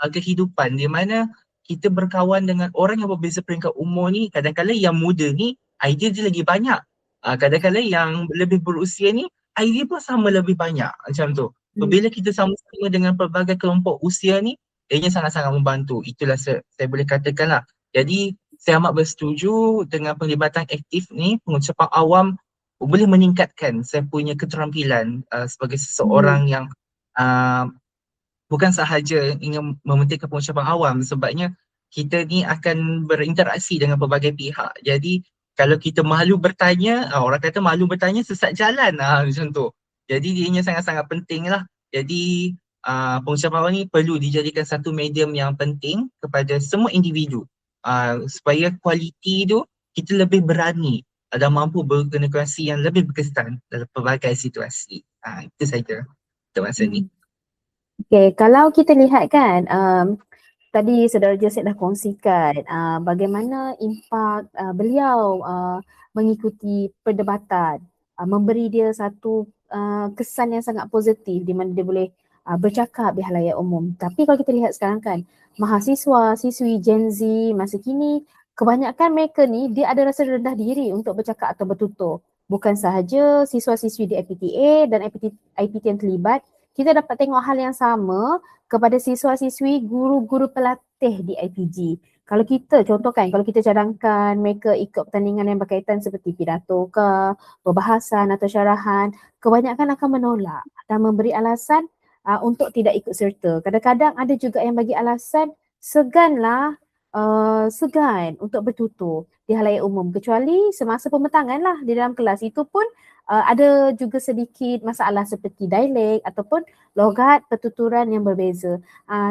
kehidupan di mana kita berkawan dengan orang yang berbeza peringkat umur ni. Kadang-kadang yang muda ni idea dia lagi banyak. Kadang-kadang yang lebih berusia ni idea pun sama lebih banyak macam tu. So, Hmm. bila kita sama-sama dengan pelbagai kelompok usia ni, ianya sangat-sangat membantu. Itulah saya boleh katakan lah. Jadi saya amat bersetuju dengan penglibatan aktif ni, pengucapan awam boleh meningkatkan saya punya keterampilan sebagai Hmm. seseorang yang uh, bukan sahaja ingin mementingkan pengucapan awam, sebabnya kita ni akan berinteraksi dengan pelbagai pihak. Jadi kalau kita malu bertanya, orang kata malu bertanya sesat jalan macam tu. Jadi dianya sangat-sangat penting lah. Jadi pengucapan awam ni perlu dijadikan satu medium yang penting kepada semua individu, supaya kualiti tu kita lebih berani dan mampu berkomunikasi yang lebih berkesan dalam pelbagai situasi. Itu saja untuk masa ni. Hmm. Okay, kalau kita lihat kan, tadi Saudara Joseph dah kongsikan bagaimana impak beliau mengikuti perdebatan, memberi dia satu kesan yang sangat positif di mana dia boleh bercakap di halayak umum. Tapi kalau kita lihat sekarang kan, mahasiswa, siswi Gen Z masa kini, kebanyakan mereka ni dia ada rasa rendah diri untuk bercakap atau bertutur. Bukan sahaja siswa-siswi di IPTA dan IPT yang terlibat, kita dapat tengok hal yang sama kepada siswa-siswi guru-guru pelatih di IPG. Kalau kita contohkan, kalau kita cadangkan mereka ikut pertandingan yang berkaitan seperti pidato ke, perbahasan atau syarahan, kebanyakan akan menolak dan memberi alasan untuk tidak ikut serta. Kadang-kadang ada juga yang bagi alasan seganlah, segan untuk bertutur di halayak umum, kecuali semasa pembentangan lah di dalam kelas. Itu pun ada juga sedikit masalah seperti dialek ataupun logat pertuturan yang berbeza.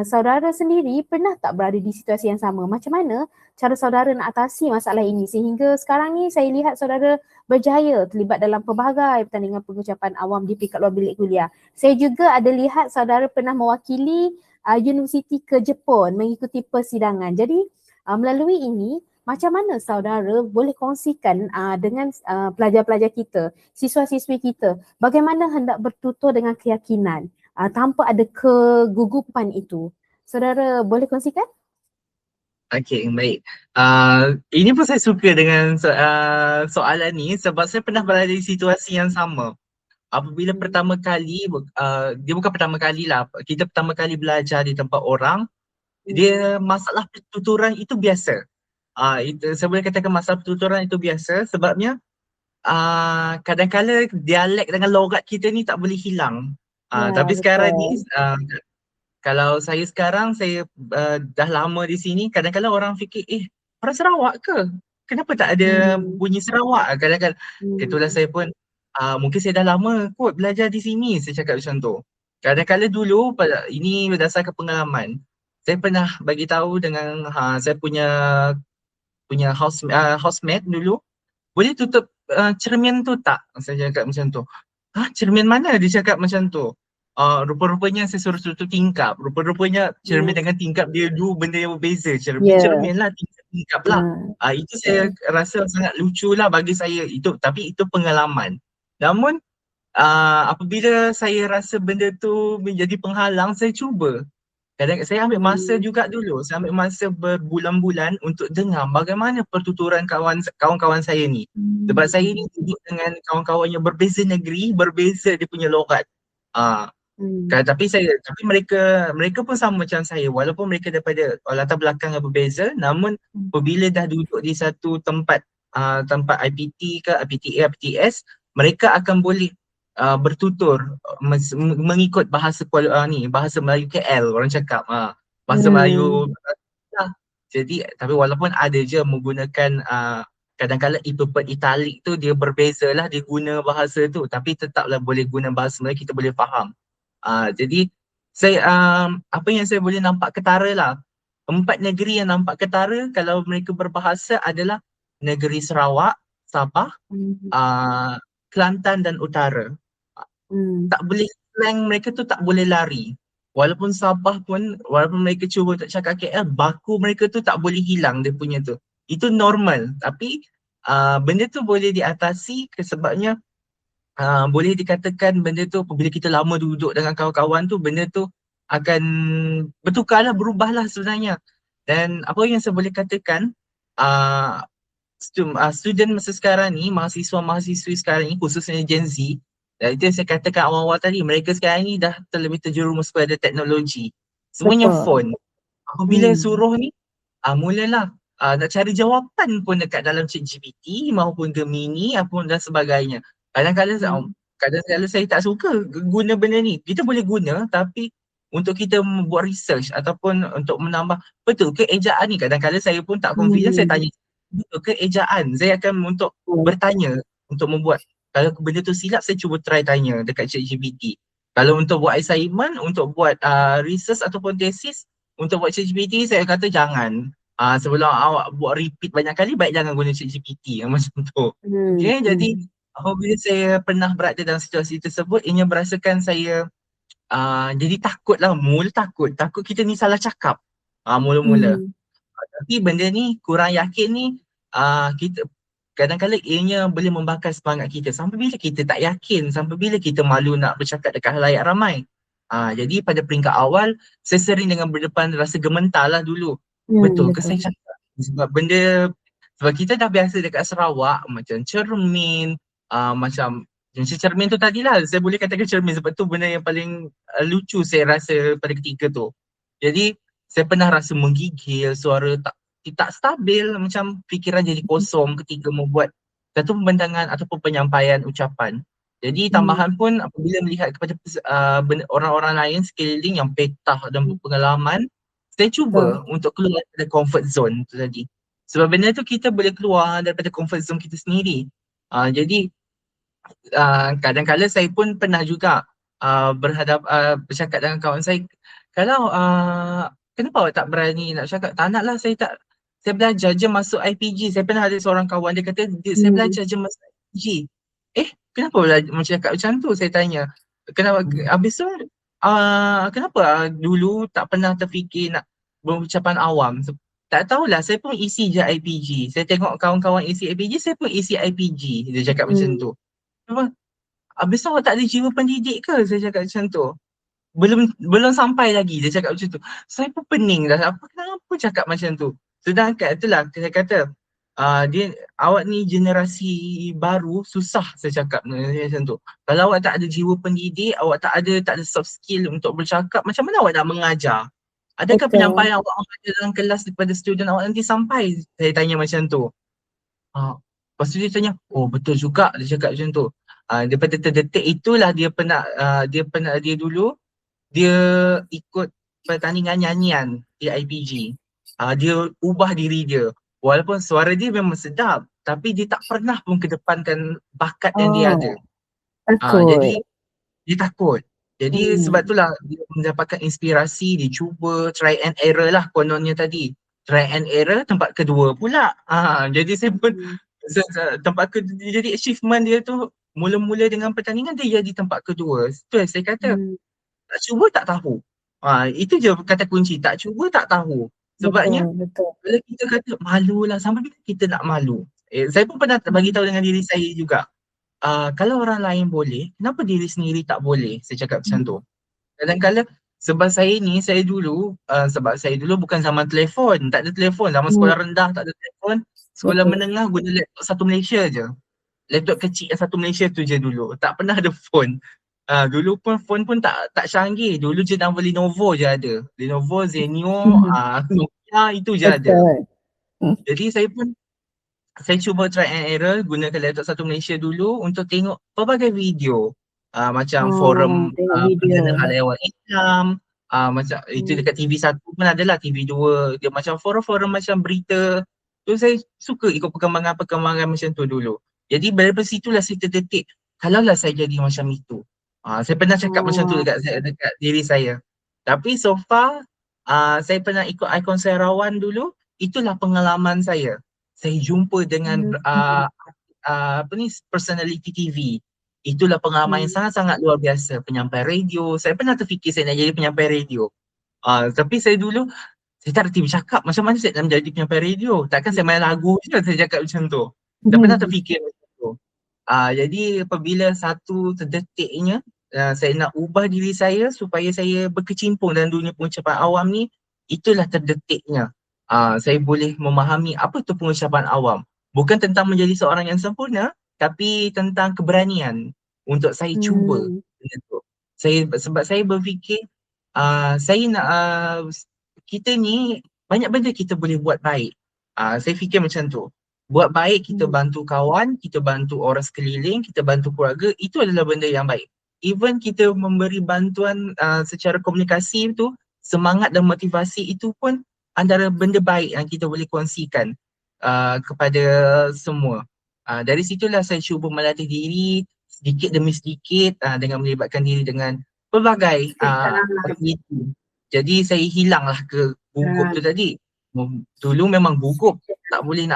Saudara sendiri pernah tak berada di situasi yang sama? Macam mana cara saudara nak atasi masalah ini sehingga sekarang ni saya lihat saudara berjaya terlibat dalam pelbagai pertandingan pengucapan awam di peringkat luar bilik kuliah. Saya juga ada lihat saudara pernah mewakili universiti ke Jepun mengikuti persidangan. Jadi melalui ini, macam mana saudara boleh kongsikan dengan pelajar-pelajar kita, siswa-siswi kita, bagaimana hendak bertutur dengan keyakinan tanpa ada kegugupan itu. Saudara boleh kongsikan? Okey, baik. Ini pun saya suka dengan soalan ni sebab saya pernah berada di situasi yang sama. Apabila pertama kali, dia bukan pertama kali lah, kita pertama kali belajar di tempat orang, dia masalah pertuturan itu biasa. Saya boleh katakan masalah pertuturan itu biasa sebabnya kadang-kadang dialek dengan logat kita ni tak boleh hilang. Ya, Tapi sekarang ni, betul. kalau saya sekarang, saya dah lama di sini, kadang-kadang orang fikir, orang Sarawak ke? Kenapa tak ada Hmm. bunyi Sarawak? Kadang-kadang, itulah Hmm. saya pun, mungkin saya dah lama kot belajar di sini, saya cakap macam tu. Kadang-kadang dulu, ini berdasarkan pengalaman, saya pernah bagi tahu dengan saya punya housemate dulu, boleh tutup cermin tu tak? Saya cakap macam tu. Cermin mana? Dia cakap macam tu. Rupa-rupanya saya suruh tutup tingkap. Rupa-rupanya cermin dengan tingkap dia dua benda yang berbeza. Cermin Ya. cermin lah, tingkap tingkap lah. Ah, Itu saya rasa sangat lucu lah bagi saya. Tapi itu pengalaman. Namun apabila saya rasa benda tu menjadi penghalang, saya cuba. Kadang saya ambil masa hmm. juga dulu. Saya ambil masa berbulan-bulan untuk dengar bagaimana pertuturan kawan-kawan saya ni. Sebab saya ni duduk dengan kawan-kawan yang berbeza negeri, berbeza dia punya logat. Ah, Hmm. tapi mereka pun sama macam saya, walaupun mereka daripada latar belakang yang berbeza, namun apabila dah duduk di satu tempat IPT ke IPTA, IPTS, mereka akan boleh bertutur mengikut bahasa bahasa Melayu KL orang cakap, bahasa Hmm. Melayu lah. Jadi tapi walaupun ada je menggunakan kadang-kadang ipepet italik tu dia berbeza lah, dia guna bahasa tu, tapi tetaplah boleh guna bahasa Melayu, kita boleh faham. Jadi apa yang saya boleh nampak ketara lah, empat negeri yang nampak ketara kalau mereka berbahasa adalah negeri Sarawak, Sabah, Hmm. Kelantan dan Utara. Hmm. Tak boleh, slang mereka tu tak boleh lari. Walaupun Sabah pun, walaupun mereka cuba untuk cakap KL, baku mereka tu tak boleh hilang dia punya tu. Itu normal. Tapi benda tu boleh diatasi sebabnya boleh dikatakan benda tu apabila kita lama duduk dengan kawan-kawan tu, benda tu akan bertukarlah, berubahlah sebenarnya. Dan apa yang saya boleh katakan, uh, student masa sekarang ni, mahasiswa-mahasiswi sekarang ni, khususnya Gen Z, dan itu yang saya katakan awal-awal tadi, mereka sekarang ni dah terlebih terjerumus pada teknologi. Semuanya Betul. phone. Apabila Hmm. suruh ni, mulalah nak cari jawapan pun dekat dalam ChatGPT maupun Gemini apa dan sebagainya. Kadang-kadang Hmm. kadang-kadang saya tak suka guna benda ni. Kita boleh guna tapi untuk kita buat research ataupun untuk menambah betul ke ejaan ni, kadang-kadang saya pun tak confident, saya Hmm. tanya betul ke ejaan. Saya akan untuk Betul. bertanya untuk membuat, kalau benda tu silap saya cuba try tanya dekat ChatGPT. Kalau untuk buat assignment, untuk buat research ataupun tesis, untuk buat ChatGPT saya kata jangan. Sebelum awak buat repeat banyak kali, baik jangan guna ChatGPT yang macam tu. Hmm. Okay, jadi Hmm. apabila saya pernah berada dalam situasi tersebut, ianya berasakan saya jadi takut lah, mula takut. Takut kita ni salah cakap mula-mula. Hmm. Tapi benda ni kurang yakin ni, kita kadang-kadang ianya boleh membakar semangat kita. Sampai bila kita tak yakin, sampai bila kita malu nak bercakap dekat halayak ramai. Jadi pada peringkat awal, saya sering dengan berdepan rasa gementar lah dulu. Hmm. Betul ke saya Betul. cakap? Sebab kita dah biasa dekat Sarawak, macam cermin, macam cermin tu tadilah, saya boleh katakan cermin sebab tu benda yang paling lucu saya rasa pada ketika tu. Jadi saya pernah rasa menggigil, suara tak stabil, macam fikiran jadi kosong ketika membuat satu pembentangan ataupun penyampaian ucapan. Jadi Hmm. tambahan pun apabila melihat kepada orang-orang lain sekeliling yang petah dan Hmm. berpengalaman, saya Betul. cuba untuk keluar dari comfort zone tu tadi. Sebab benda tu kita boleh keluar daripada comfort zone kita sendiri. Jadi kadang-kadang saya pun pernah juga bercakap dengan kawan saya, kalau kenapa awak tak berani nak cakap, tak nak lah, saya belajar je masuk IPG. Saya pernah ada seorang kawan dia kata, saya Hmm. belajar je masuk IPG. Kenapa macam cakap macam tu, saya tanya. Kenapa, habis tu kenapa dulu tak pernah terfikir nak berucapan awam. Tak tahulah, saya pun isi je IPG. Saya tengok kawan-kawan isi IPG, saya pun isi IPG. Dia cakap macam Hmm. tu. Apa? Habis tu awak tak ada jiwa pendidik ke? Saya cakap macam tu. Belum sampai lagi dia cakap macam tu. Saya pun pening dah. Kenapa cakap macam tu? Sedangkan itulah saya kata, awak ni generasi baru, susah saya cakap macam tu. Kalau awak tak ada jiwa pendidik, awak tak ada soft skill untuk bercakap, macam mana awak nak mengajar? Adakah Betul. penyampaian awak mengajar dalam kelas daripada student awak nanti sampai? Saya tanya macam tu. Lepas tu dia tanya, oh betul juga, dia cakap macam tu. Daripada terdetik itulah dia dulu dia ikut pertandingan nyanyian di IPG. Dia ubah diri dia. Walaupun suara dia memang sedap, tapi dia tak pernah pun kedepankan bakat yang dia ada. Oh, takut. Jadi dia takut. Jadi sebab Hmm. itulah dia mendapatkan inspirasi, dia cuba try and error lah kononnya tadi. Try and error tempat kedua pula. Jadi saya pun Hmm. tempat kedua, jadi achievement dia tu mula-mula dengan pertandingan dia jadi tempat kedua. Itu yang saya kata, Hmm. tak cuba tak tahu. Itu je kata kunci, tak cuba tak tahu. Sebabnya Betul. Betul. kalau kita kata malu lah, sampai bila kita nak malu? Saya pun pernah bagi Hmm. tahu dengan diri saya juga. Kalau orang lain boleh, kenapa diri sendiri tak boleh? Saya cakap macam tu. Hmm. Kadang-kadang sebab saya dulu, sebab saya dulu bukan zaman telefon, tak ada telefon, zaman Hmm. sekolah rendah tak ada telefon, sekolah Betul. menengah guna laptop satu Malaysia je. Laptop kecil yang satu Malaysia tu je dulu. Tak pernah ada phone. Dulu pun phone pun tak canggih. Dulu je nama Lenovo je ada. Lenovo, Zenio, Hmm. Nokia itu je ada. Betul. Hmm. Jadi saya cuba try and error gunakan laptop satu Malaysia dulu untuk tengok pelbagai video. Macam Oh, forum tengok video. perdana halayak Islam, macam itu Hmm. dekat TV1 pun adalah, TV2 dia macam forum-forum macam berita. Tu saya suka ikut perkembangan-perkembangan macam tu dulu. Jadi daripada situlah saya terdetik, kalaulah saya jadi macam itu. Saya pernah cakap macam tu Oh. dekat diri saya. Tapi so far saya pernah ikut Ikon Sarawak dulu, itulah pengalaman saya. Saya jumpa dengan Hmm. apa ni, personality TV. itulah pengalaman yang Hmm. sangat-sangat luar biasa. Penyampai radio, saya pernah terfikir saya nak jadi penyampai radio. Tapi saya dulu, saya tak reti bercakap, macam mana saya nak menjadi penyampai radio? Takkan saya main lagu je saya cakap macam tu. Tak pernah Hmm. terfikir macam tu. Jadi apabila satu terdetiknya saya nak ubah diri saya supaya saya berkecimpung dalam dunia pengucapan awam ni, itulah terdetiknya. Saya boleh memahami apa tu pengucapan awam. Bukan tentang menjadi seorang yang sempurna, tapi tentang keberanian untuk saya cuba Hmm. benda tu. Sebab saya berfikir saya nak kita ni banyak benda kita boleh buat baik. Saya fikir macam tu. Buat baik, kita Hmm. bantu kawan, kita bantu orang sekeliling, kita bantu keluarga, itu adalah benda yang baik. Even kita memberi bantuan secara komunikasi tu, semangat dan motivasi itu pun antara benda baik yang kita boleh kongsikan kepada semua. Dari situlah saya cuba melatih diri sedikit demi sedikit dengan melibatkan diri dengan pelbagai aktiviti. Jadi saya hilanglah ke gugup tu tadi. Dulu memang gugup, tak boleh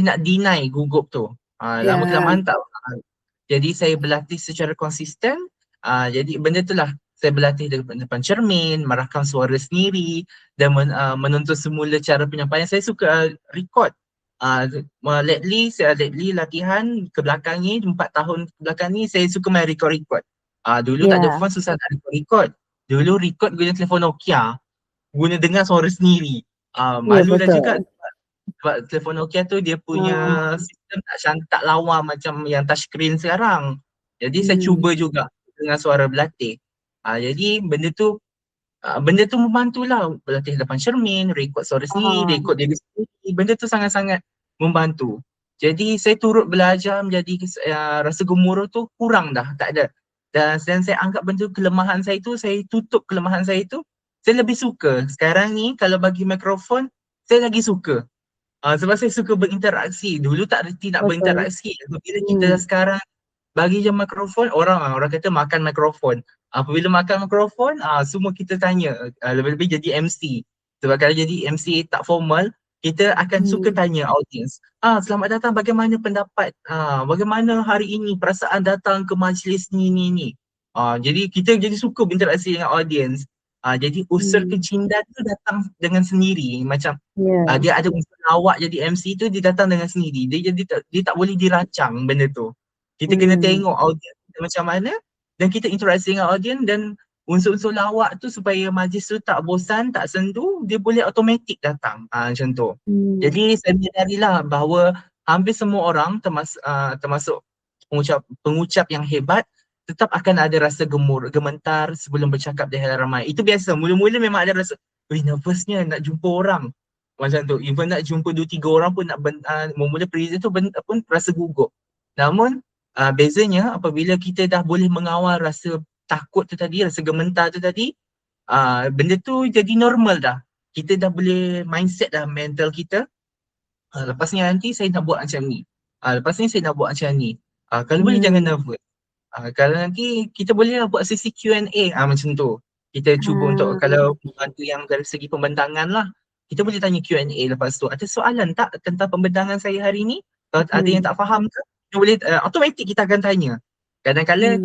nak deny gugup tu. Lama Ya. kelamaan tak. Jadi saya berlatih secara konsisten. Jadi benda tu lah saya berlatih depan cermin, merakam suara sendiri dan menuntut semula cara penyampaian. Saya suka record. Lately latihan ke belakang ni, 4 tahun ke belakang ni saya suka main record-record. Dulu tak ada Ya. phone, susah nak record-record. Dulu record guna telefon Nokia, guna dengar suara sendiri. Ya, Malu lah juga betul. sebab telefon Nokia tu dia punya Ah. sistem tak lawa macam yang touchscreen sekarang. Jadi saya Hmm. cuba juga dengan suara berlatih. Jadi benda tu membantulah berlatih depan cermin, rekod suara sendiri, Ah. rekod diri sendiri. Benda tu sangat-sangat membantu. Jadi saya turut belajar menjadi rasa gemuruh tu kurang dah, tak ada. Dan saya anggap benda tu kelemahan saya tu, saya tutup kelemahan saya tu. Saya lebih suka. Sekarang ni kalau bagi mikrofon, saya lagi suka. Sebab saya suka berinteraksi. Dulu tak reti nak Betul. berinteraksi. Apabila kita Hmm. sekarang bagi je mikrofon, orang kata makan mikrofon. Apabila makan mikrofon, semua kita tanya. Lebih-lebih jadi MC. Sebab kalau jadi MC tak formal, kita akan suka Hmm. tanya audience. Selamat datang, bagaimana pendapat? Bagaimana hari ini perasaan datang ke majlis ni? Jadi kita jadi suka berinteraksi dengan audience. Jadi unsur Hmm. kecintaan tu datang dengan sendiri. Macam Ya. dia ada unsur lawak jadi MC tu, dia datang dengan sendiri. Dia tak boleh dirancang benda tu. Kita kena Hmm. tengok audiens kita macam mana dan kita interaksi dengan audiens dan unsur-unsur lawak tu supaya majlis tu tak bosan, tak sendu, dia boleh automatik datang. Macam tu. Hmm. Jadi saya menyadarilah bahawa hampir semua orang termasuk pengucap yang hebat tetap akan ada rasa gementar sebelum bercakap di hadapan ramai. Itu biasa. Mula-mula memang ada rasa, nervousnya nak jumpa orang. Macam tu. Even nak jumpa 2-3 orang pun nak memula present tu pun rasa gugup. Namun bezanya apabila kita dah boleh mengawal rasa takut tu tadi, rasa gementar tu tadi, benda tu jadi normal dah. Kita dah boleh mindset dah mental kita. Lepas ni nanti saya nak buat macam ni. Lepas ni saya nak buat macam ni. Kalau boleh jangan Hmm. nervous. Kalau nanti kita boleh lah buat sesi Q&A macam tu. Kita cuba untuk Ah. kalau bantu yang dari segi pembentangan lah. Kita boleh tanya Q&A lepas tu. Ada soalan tak tentang pembentangan saya hari ni? Kalau ada yang Hmm. tak faham ke? Kita boleh automatik kita akan tanya. Hmm.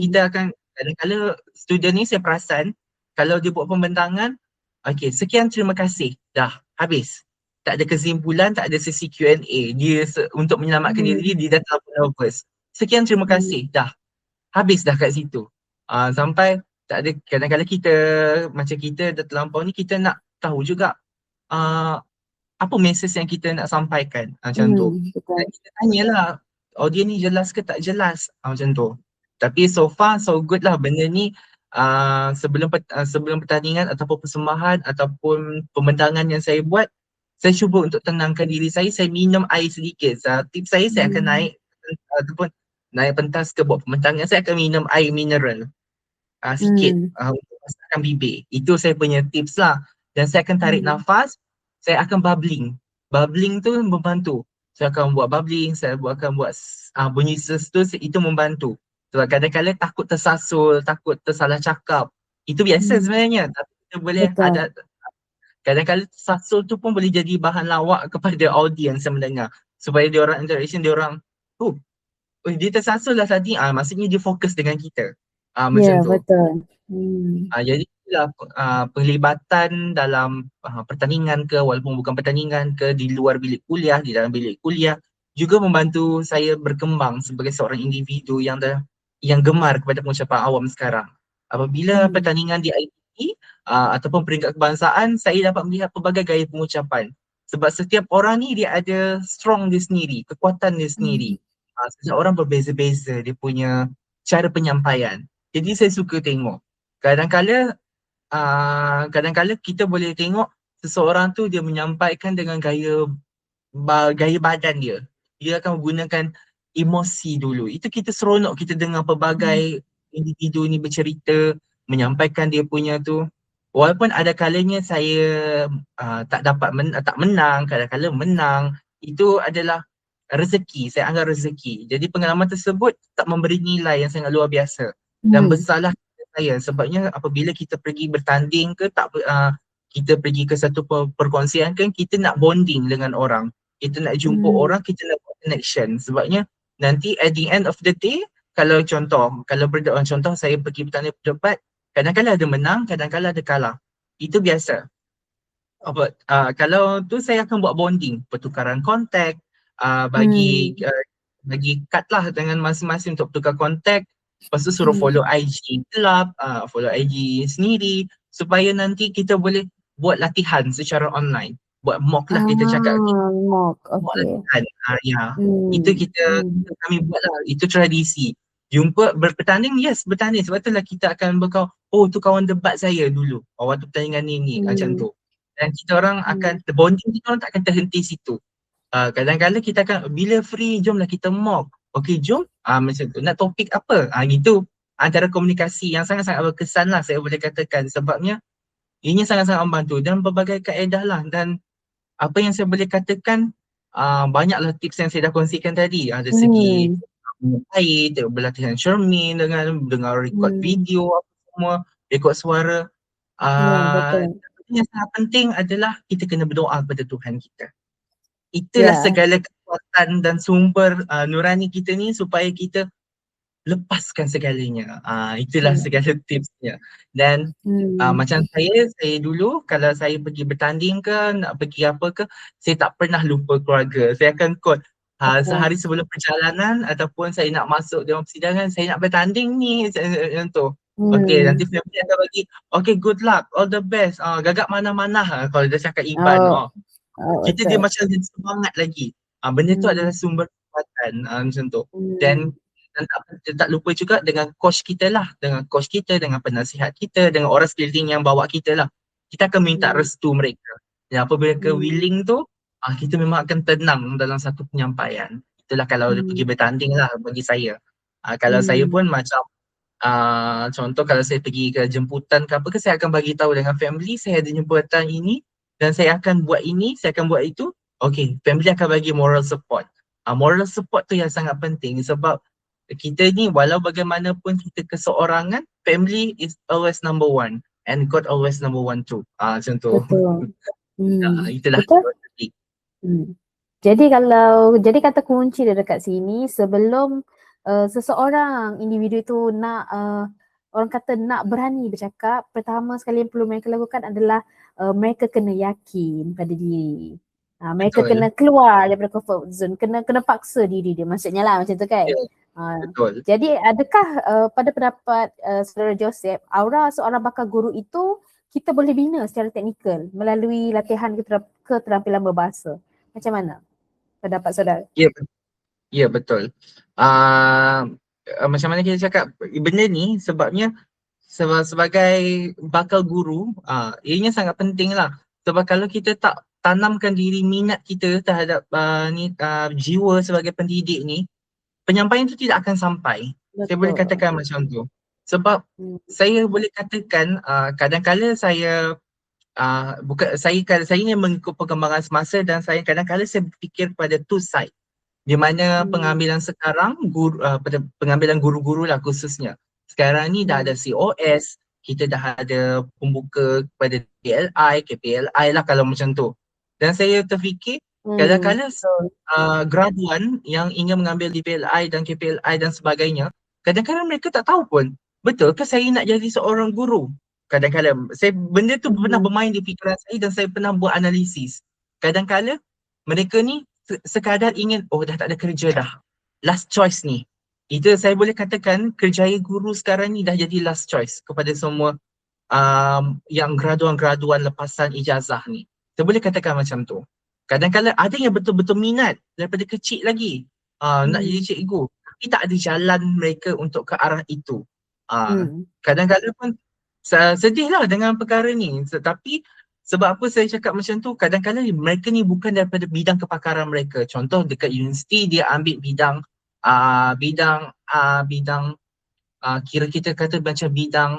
Kadang-kadang student ni saya perasan kalau dia buat pembentangan, okay, sekian terima kasih. Dah habis. Tak ada kesimpulan, tak ada sesi Q&A. Dia untuk menyelamatkan diri Hmm. dia dah terlalu nervous. Sekian terima Hmm. kasih. Dah habis dah kat situ. Sampai tak ada, kadang-kadang kita macam kita dah terlampau ni, kita nak tahu juga uh, apa mesej yang kita nak sampaikan macam tu. Hmm. Dan Betul. kita tanyalah audio ni jelas ke tak jelas macam tu. Tapi so far so good lah benda ni. Sebelum pertandingan ataupun persembahan ataupun pembentangan yang saya buat, saya cuba untuk tenangkan diri saya minum air sedikit. Tips saya akan Hmm. naik ataupun naik pentas ke buat pembentangan, saya akan minum air mineral sikit Hmm. untuk masakkan bibir. Itu saya punya tips lah. Dan saya akan tarik Hmm. nafas, saya akan bubbling. Bubbling tu membantu. Saya akan buat bubbling, akan buat bunyi tu, itu membantu. Sebab kadang-kadang takut tersasul, takut tersalah cakap. Itu biasa Hmm. sebenarnya. Tapi kita boleh Betul. kadang-kadang tersasul tu pun boleh jadi bahan lawak kepada audiens yang mendengar. Supaya diorang interaction, diorang, oh dia tersasul lah tadi, maksudnya dia fokus dengan kita. Ya, Macam tu. betul. Jadi itulah penglibatan dalam pertandingan ke, walaupun bukan pertandingan ke, di luar bilik kuliah, di dalam bilik kuliah, juga membantu saya berkembang sebagai seorang individu yang gemar kepada pengucapan awam sekarang. Apabila Hmm. pertandingan di ITE ataupun peringkat kebangsaan, saya dapat melihat pelbagai gaya pengucapan. Sebab setiap orang ni dia ada strong dia sendiri, kekuatan dia sendiri. Hmm. Setiap orang berbeza-beza dia punya cara penyampaian. Jadi saya suka tengok. Kadang-kala kadang-kala kita boleh tengok seseorang tu dia menyampaikan dengan gaya badan dia. Dia akan menggunakan emosi dulu. Itu kita seronok kita dengar Hmm. pelbagai individu ni bercerita, menyampaikan dia punya tu. Walaupun ada kalanya saya tak menang, kadang-kala menang. Itu adalah rezeki, saya anggap rezeki. Jadi pengalaman tersebut tak memberi nilai yang sangat luar biasa. Dan Hmm. besarlah saya sebabnya apabila kita pergi bertanding ke kita pergi ke satu perkongsian kan, kita nak bonding dengan orang, kita nak jumpa Hmm. orang, kita nak buat connection. Sebabnya nanti at the end of the day, kalau contoh saya pergi bertanding berdebat, kadang-kadang ada menang, kadang-kadang ada kalah. Itu biasa. Kalau tu saya akan buat bonding, pertukaran kontak, Hmm. bagi kad lah dengan masing-masing untuk tukar kontak. Lepas tu suruh Hmm. follow IG club, follow IG sendiri supaya nanti kita boleh buat latihan secara online. Buat mock lah, kita cakap Mock, mock okay. latihan. Ya. Itu Hmm. kami buat lah, itu tradisi. Jumpa bertanding, yes bertanding. Sebab itulah kita akan oh tu kawan debat saya dulu. Waktu pertandingan ni macam Hmm. tu. Dan kita orang Hmm. akan, bonding kita orang tak akan terhenti situ. Kadang-kadang kita akan, bila free jomlah kita mock. Okay jom, macam tu. Nak topik apa? Gitu. Antara komunikasi yang sangat-sangat berkesan lah saya boleh katakan. Sebabnya ini sangat-sangat membantu dan berbagai kaedah lah. Dan apa yang saya boleh katakan, banyaklah tips yang saya dah kongsikan tadi. Dari segi Hmm. air, berlatihan cermin dengan record Hmm. video apa semua, record suara. Ya, Ah, betul. yang sangat penting adalah kita kena berdoa kepada Tuhan kita. Itulah Ya. segala kekuatan dan sumber nurani kita ni supaya kita lepaskan segalanya. Itulah Ya. segala tipsnya. Dan Hmm. macam saya dulu kalau saya pergi bertanding ke, nak pergi apa ke, saya tak pernah lupa keluarga. Saya akan call Oh. sehari sebelum perjalanan ataupun saya nak masuk dalam persidangan, saya nak bertanding ni macam tu. Okay, nanti Hmm. family akan bagi, okay good luck, all the best. Gagap mana-mana kalau dia cakap Iban. Oh. Oh, Kita dia betul. macam jadi semangat lagi. Benda tu Hmm. adalah sumber kekuatan macam tu. Hmm. Dan tak lupa juga dengan coach kita lah, dengan coach kita, dengan penasihat kita, dengan orang sekeliling yang bawa kita lah. Kita akan minta Hmm. restu mereka. Dan apabila mereka Hmm. willing tu, kita memang akan tenang dalam satu penyampaian. Itulah kalau dia pergi Hmm. bertanding lah bagi saya. Kalau saya Hmm. pun macam contoh kalau saya pergi ke jemputan ke apa ke, saya akan bagi tahu dengan family saya ada jemputan ini dan saya akan buat ini, saya akan buat itu. Okay, family akan bagi moral support. Moral support tu yang sangat penting sebab kita ni walau bagaimanapun kita keseorangan, family is always number one and God always number one too. Macam tu. Betul. Hmm. Itulah Betul. filosofi. Hmm. Jadi kata kunci dia dekat sini sebelum seseorang individu itu nak orang kata nak berani bercakap, pertama sekali yang perlu mereka lakukan adalah mereka kena yakin pada diri. Mereka Betul. kena keluar daripada comfort zone, kena paksa diri dia, maksudnya lah macam tu kan. Ya, betul. Jadi adakah pada pendapat Saudara Joseph, aura seorang bakal guru itu kita boleh bina secara teknikal melalui latihan keterampilan berbahasa? Macam mana pendapat saudara? Ya, ya betul. Uh, Macam mana kita cakap benda ni sebabnya sebagai bakal guru, ianya sangat penting lah. Sebab kalau kita tak tanamkan diri minat kita terhadap jiwa sebagai pendidik ni, penyampaian tu tidak akan sampai. Saya boleh Betul. katakan macam tu. Sebab Hmm. saya boleh katakan kadang-kala saya saya ni mengikut perkembangan semasa dan saya kadang-kala saya berfikir pada two side. Di mana Hmm. pengambilan sekarang pada pengambilan guru-guru lah khususnya. Sekarang ni dah ada Hmm. COS, kita dah ada pembuka kepada PLI, KPLI lah kalau macam tu. Dan saya terfikir Kadang-kadang Betul. graduan yang ingin mengambil DPLI dan KPLI dan sebagainya, kadang-kadang mereka tak tahu pun, betul ke saya nak jadi seorang guru? Kadang-kadang benda tu pernah Hmm. bermain di fikiran saya dan saya pernah buat analisis. Kadang-kadang mereka ni sekadar ingin, oh dah tak ada kerja dah. Last choice ni. Itu saya boleh katakan kerjaya guru sekarang ni dah jadi last choice kepada semua yang graduan-graduan lepasan ijazah ni. Saya boleh katakan macam tu. Kadang-kadang ada yang betul-betul minat daripada kecil lagi nak Hmm. jadi cikgu. Tapi tak ada jalan mereka untuk ke arah itu. Hmm. Kadang-kadang pun sedih lah dengan perkara ni. Tapi sebab apa saya cakap macam tu, kadang-kadang mereka ni bukan daripada bidang kepakaran mereka. Contoh dekat universiti dia ambil bidang bidang kira kita kata macam bidang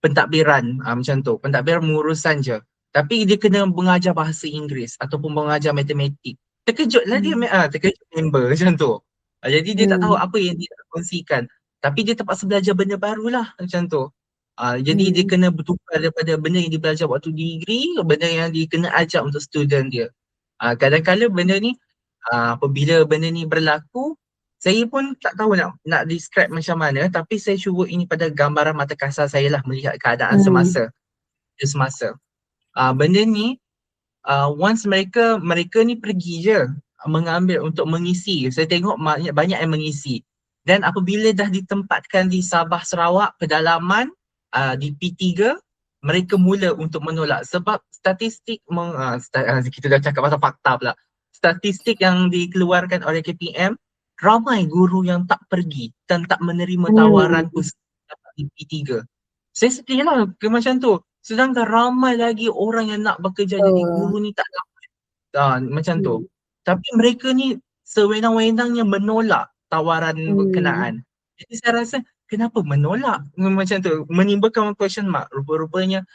pentadbiran macam tu. Pentadbiran mengurusan je. Tapi dia kena mengajar bahasa Inggeris ataupun mengajar matematik. Terkejut lah dia, Hmm. terkejut member macam tu. Jadi dia tak tahu Hmm. apa yang dia nak kongsikan. Tapi dia terpaksa belajar benda baru lah macam tu. Jadi dia Hmm. kena bertukar daripada benda yang dia belajar waktu degree, benda yang dia kena ajar untuk student dia. Kadang-kadang benda ni apabila benda ni berlaku, saya pun tak tahu nak describe macam mana, tapi saya cuba ini pada gambaran mata kasar saya lah melihat keadaan Hmm. semasa. Benda ni once mereka ni pergi je mengambil untuk mengisi. Saya tengok banyak yang mengisi. Dan apabila dah ditempatkan di Sabah Sarawak pedalaman di P3, mereka mula untuk menolak sebab statistik kita dah cakap pasal fakta pula. Statistik yang dikeluarkan oleh KPM, ramai guru yang tak pergi dan tak menerima tawaran Hmm. khusus di P3. Saya sedih lah macam tu. Sedangkan ramai lagi orang yang nak bekerja jadi Betul. guru ni tak macam tu. Hmm. Tapi mereka ni sewenang-wenangnya menolak tawaran Hmm. berkenaan. Jadi saya rasa kenapa menolak macam tu? Menimbulkan question mark. Rupa-rupanya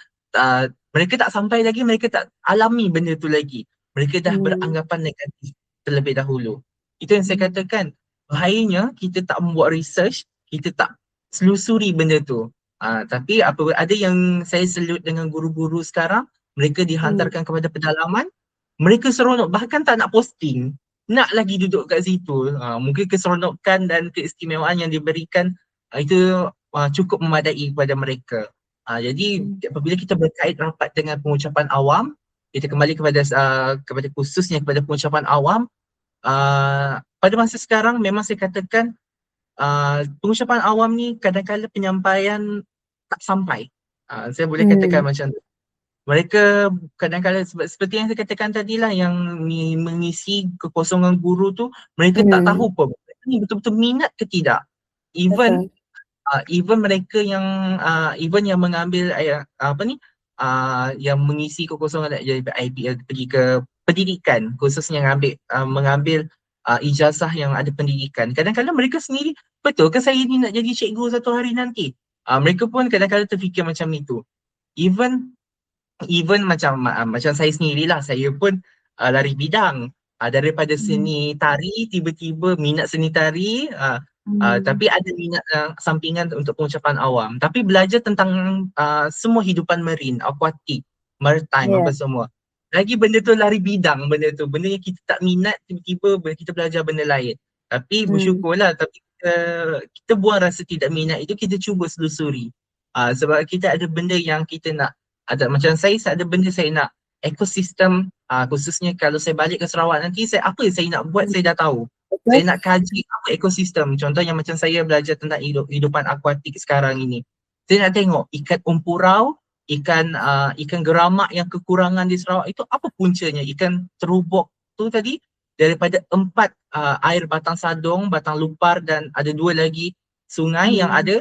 mereka tak sampai lagi, mereka tak alami benda tu lagi. Mereka dah Hmm. beranggapan negatif terlebih dahulu. Itu yang saya Hmm. katakan. Bahayanya kita tak membuat research, kita tak selusuri benda tu. Tapi ada yang saya salute dengan guru-guru sekarang, mereka Hmm. dihantarkan kepada pedalaman, mereka seronok, bahkan tak nak posting, nak lagi duduk kat situ. Mungkin keseronokan dan keistimewaan yang diberikan itu cukup memadai kepada mereka. Jadi Hmm. apabila kita berkait rapat dengan pengucapan awam, kita kembali kepada khususnya kepada pengucapan awam, pada masa sekarang memang saya katakan pengucapan awam ni kadang-kadang penyampaian tak sampai. Saya boleh katakan Hmm. macam tu. Mereka kadang-kadang seperti yang saya katakan tadi lah, yang mengisi kekosongan guru tu, mereka tak Hmm. tahu pun mereka ni betul-betul minat ke tidak. Even Betul. even mereka yang even yang mengambil apa ni yang mengisi kekosongan nak jadi IPL pergi ke pendidikan, khususnya mengambil ijazah yang ada pendidikan. Kadang-kadang mereka sendiri, betul ke saya ni nak jadi cikgu satu hari nanti? Mereka pun kadang-kadang terfikir macam itu. Even even macam saya sendirilah, saya pun lari bidang. Daripada Hmm. seni tari tiba-tiba minat seni tari, Hmm. tapi ada minat sampingan untuk pengucapan awam, tapi belajar tentang semua hidupan marin, akuatik, maritime apa Ya. semua. Lagi benda tu lari bidang, benda yang kita tak minat, tiba-tiba kita belajar benda lain. Tapi Hmm. bersyukurlah, tapi kita buang rasa tidak minat itu, kita cuba selusuri. Sebab kita ada benda yang kita nak, ada macam saya ada benda saya nak ekosistem, khususnya kalau saya balik ke Sarawak nanti, apa yang saya nak buat Hmm. saya dah tahu. Saya Betul. nak kaji apa ekosistem. Contohnya macam saya belajar tentang hidupan akuatik sekarang ini. Saya nak tengok ikan umpurau, ikan geramak yang kekurangan di Sarawak itu apa puncanya. Ikan terubok tu tadi daripada 4 air Batang Sadong, Batang Lupar dan ada 2 lagi sungai yang Hmm. ada,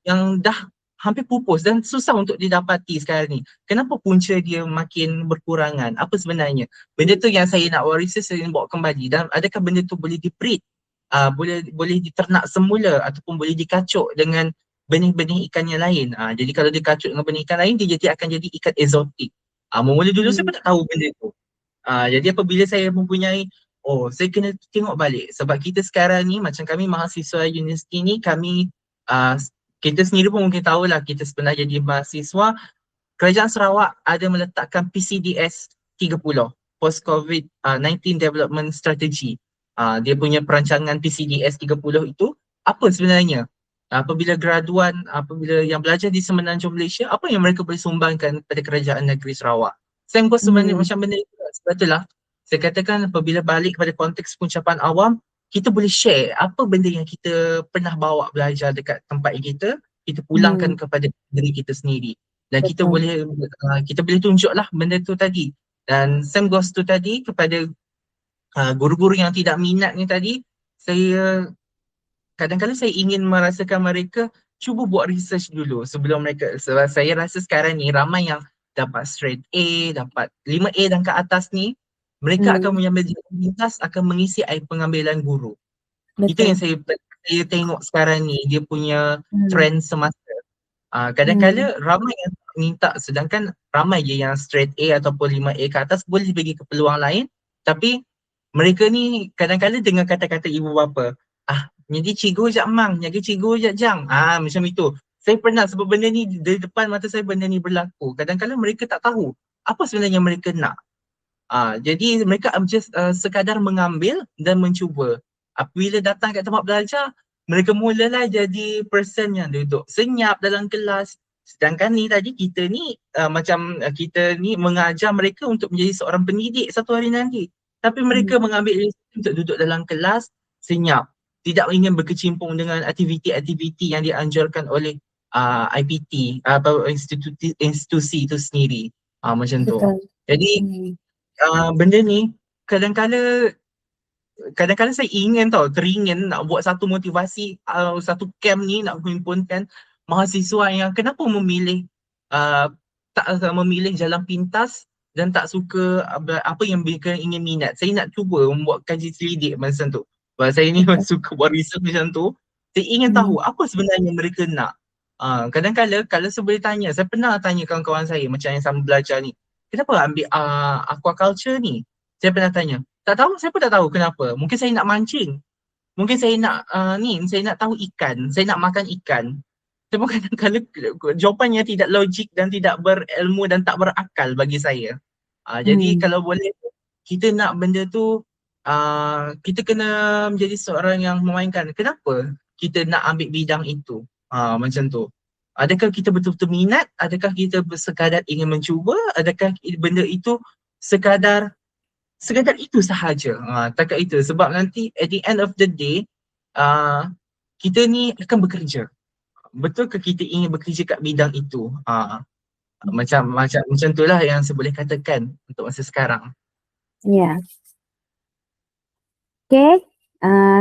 yang dah hampir pupus dan susah untuk didapati sekarang ni. Kenapa punca dia makin berkurangan? Apa sebenarnya? Benda tu yang saya nak waris, saya nak bawa kembali. Dan adakah benda tu boleh di-breed? Boleh diternak semula ataupun boleh dikacuk dengan benih-benih ikan yang lain. Jadi kalau dikacuk dengan benih ikan lain, dia akan jadi ikan eksotik. Mula dulu saya Hmm. pun tak tahu benda tu. Jadi apabila saya mempunyai, saya kena tengok balik sebab kita sekarang ni, macam kami mahasiswa universiti ni, kami uh, kita sendiri pun mungkin tahulah, kita sebenarnya jadi mahasiswa, Kerajaan Sarawak ada meletakkan PCDS 30, Post-COVID-19 Development Strategy. Dia punya perancangan PCDS 30 itu apa sebenarnya? Apabila yang belajar di Semenanjung Malaysia, apa yang mereka boleh sumbangkan kepada Kerajaan Negeri Sarawak? Same goes sebenarnya Hmm. macam benda itu. Sebab itulah saya katakan apabila balik kepada konteks pencapan awam, kita boleh share apa benda yang kita pernah bawa belajar dekat tempat kita pulangkan Hmm. kepada diri kita sendiri. Dan Betul. kita boleh tunjuklah benda tu tadi. Dan same goes tu tadi kepada guru-guru yang tidak minat ni tadi, saya kadang-kadang saya ingin merasakan mereka cuba buat research dulu sebelum mereka, sebab saya rasa sekarang ni ramai yang dapat straight A, dapat 5A dan ke atas ni, mereka akan Hmm. mengambil jalan pintas, akan mengisi air pengambilan guru. Itu yang Betul. saya tengok sekarang ni, dia punya Hmm. trend semasa. Hmm. Kadang-kadang ramai yang minta, sedangkan ramai je yang straight A ataupun 5A ke atas boleh bagi ke peluang lain, tapi mereka ni kadang-kadang dengan kata-kata ibu bapa, jadi cikgu jap mang, jadi cikgu jap jang. Macam itu. Saya pernah, sebab benda ni di depan mata saya benda ni berlaku. Kadang-kadang mereka tak tahu apa sebenarnya mereka nak. Jadi mereka just sekadar mengambil dan mencuba. Apabila datang kat tempat belajar, mereka mulalah jadi person yang duduk senyap dalam kelas. Sedangkan ni tadi kita ni kita ni mengajar mereka untuk menjadi seorang pendidik satu hari nanti. Tapi Hmm. mereka mengambil inisiatif untuk duduk dalam kelas senyap. Tidak ingin berkecimpung dengan aktiviti-aktiviti yang dianjurkan oleh IPT atau institusi itu sendiri. Macam tu. Betul. Jadi Hmm. benda ni kadang-kadang kadang-kadang saya ingin teringin nak buat satu motivasi, satu camp ni nak menghimpunkan mahasiswa yang kenapa memilih uh, tak memilih jalan pintas dan tak suka apa yang mereka ingin minat. Saya nak cuba membuat kaji selidik macam tu. Sebab saya ni Betul. suka buat research macam tu. Saya ingin Hmm. tahu apa sebenarnya mereka nak. Kadang-kadang kalau saya boleh tanya, saya pernah tanya kawan-kawan saya macam yang sama belajar ni, kenapa ambil aquaculture ni? Saya pernah tanya. Tak tahu, saya pun tak tahu kenapa. Mungkin saya nak mancing. Mungkin saya nak saya nak tahu ikan. Saya nak makan ikan. Tapi kadang-kadang jawapan yang tidak logik dan tidak berilmu dan tak berakal bagi saya. Jadi Hmm. kalau boleh kita nak benda tu, kita kena menjadi seorang yang memainkan. Kenapa kita nak ambil bidang itu? Macam tu. Adakah kita betul-betul minat? Adakah kita sekadar ingin mencuba? Adakah benda itu sekadar sekadar itu sahaja. Takat itu, sebab nanti at the end of the day uh, kita ni akan bekerja. Betul ke kita ingin bekerja kat bidang itu? Macam itulah yang saya boleh katakan untuk masa sekarang. Ya. Okay.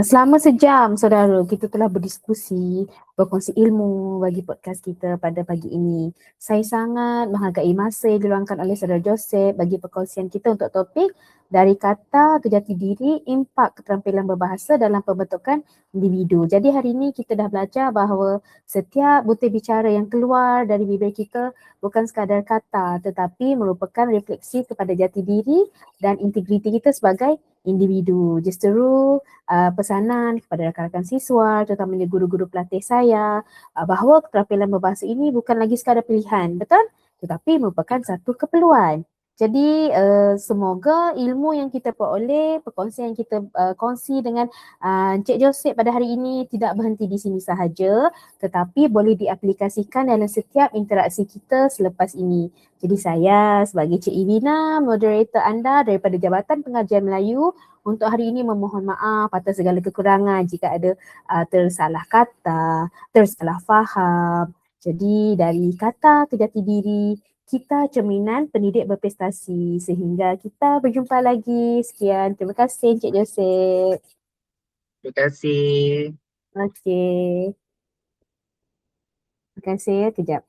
Selama sejam saudara kita telah berdiskusi, berkongsi ilmu bagi podcast kita pada pagi ini. Saya sangat menghargai masa yang diluangkan oleh saudara Joseph bagi perkongsian kita untuk topik dari kata ke jati diri, impak keterampilan berbahasa dalam pembentukan individu. Jadi hari ini kita dah belajar bahawa setiap butir bicara yang keluar dari bibir kita bukan sekadar kata tetapi merupakan refleksi kepada jati diri dan integriti kita sebagai individu. Justeru pesanan kepada rakan-rakan siswa, terutamanya guru-guru pelatih saya, bahawa keterampilan berbahasa ini bukan lagi sekadar pilihan, betul? Tetapi merupakan satu keperluan. Jadi semoga ilmu yang kita peroleh, perkongsian yang kita kongsi dengan Encik Joseph pada hari ini tidak berhenti di sini sahaja, tetapi boleh diaplikasikan dalam setiap interaksi kita selepas ini. Jadi saya sebagai Cik Ivina, moderator anda daripada Jabatan Pengajian Melayu, untuk hari ini memohon maaf atas segala kekurangan jika ada tersalah kata, tersalah faham. Jadi dari kata ke jati diri, kita cerminan pendidik berprestasi, sehingga kita berjumpa lagi. Sekian, terima kasih Encik Joseph. Terima kasih. Okey. Terima kasih, kejap.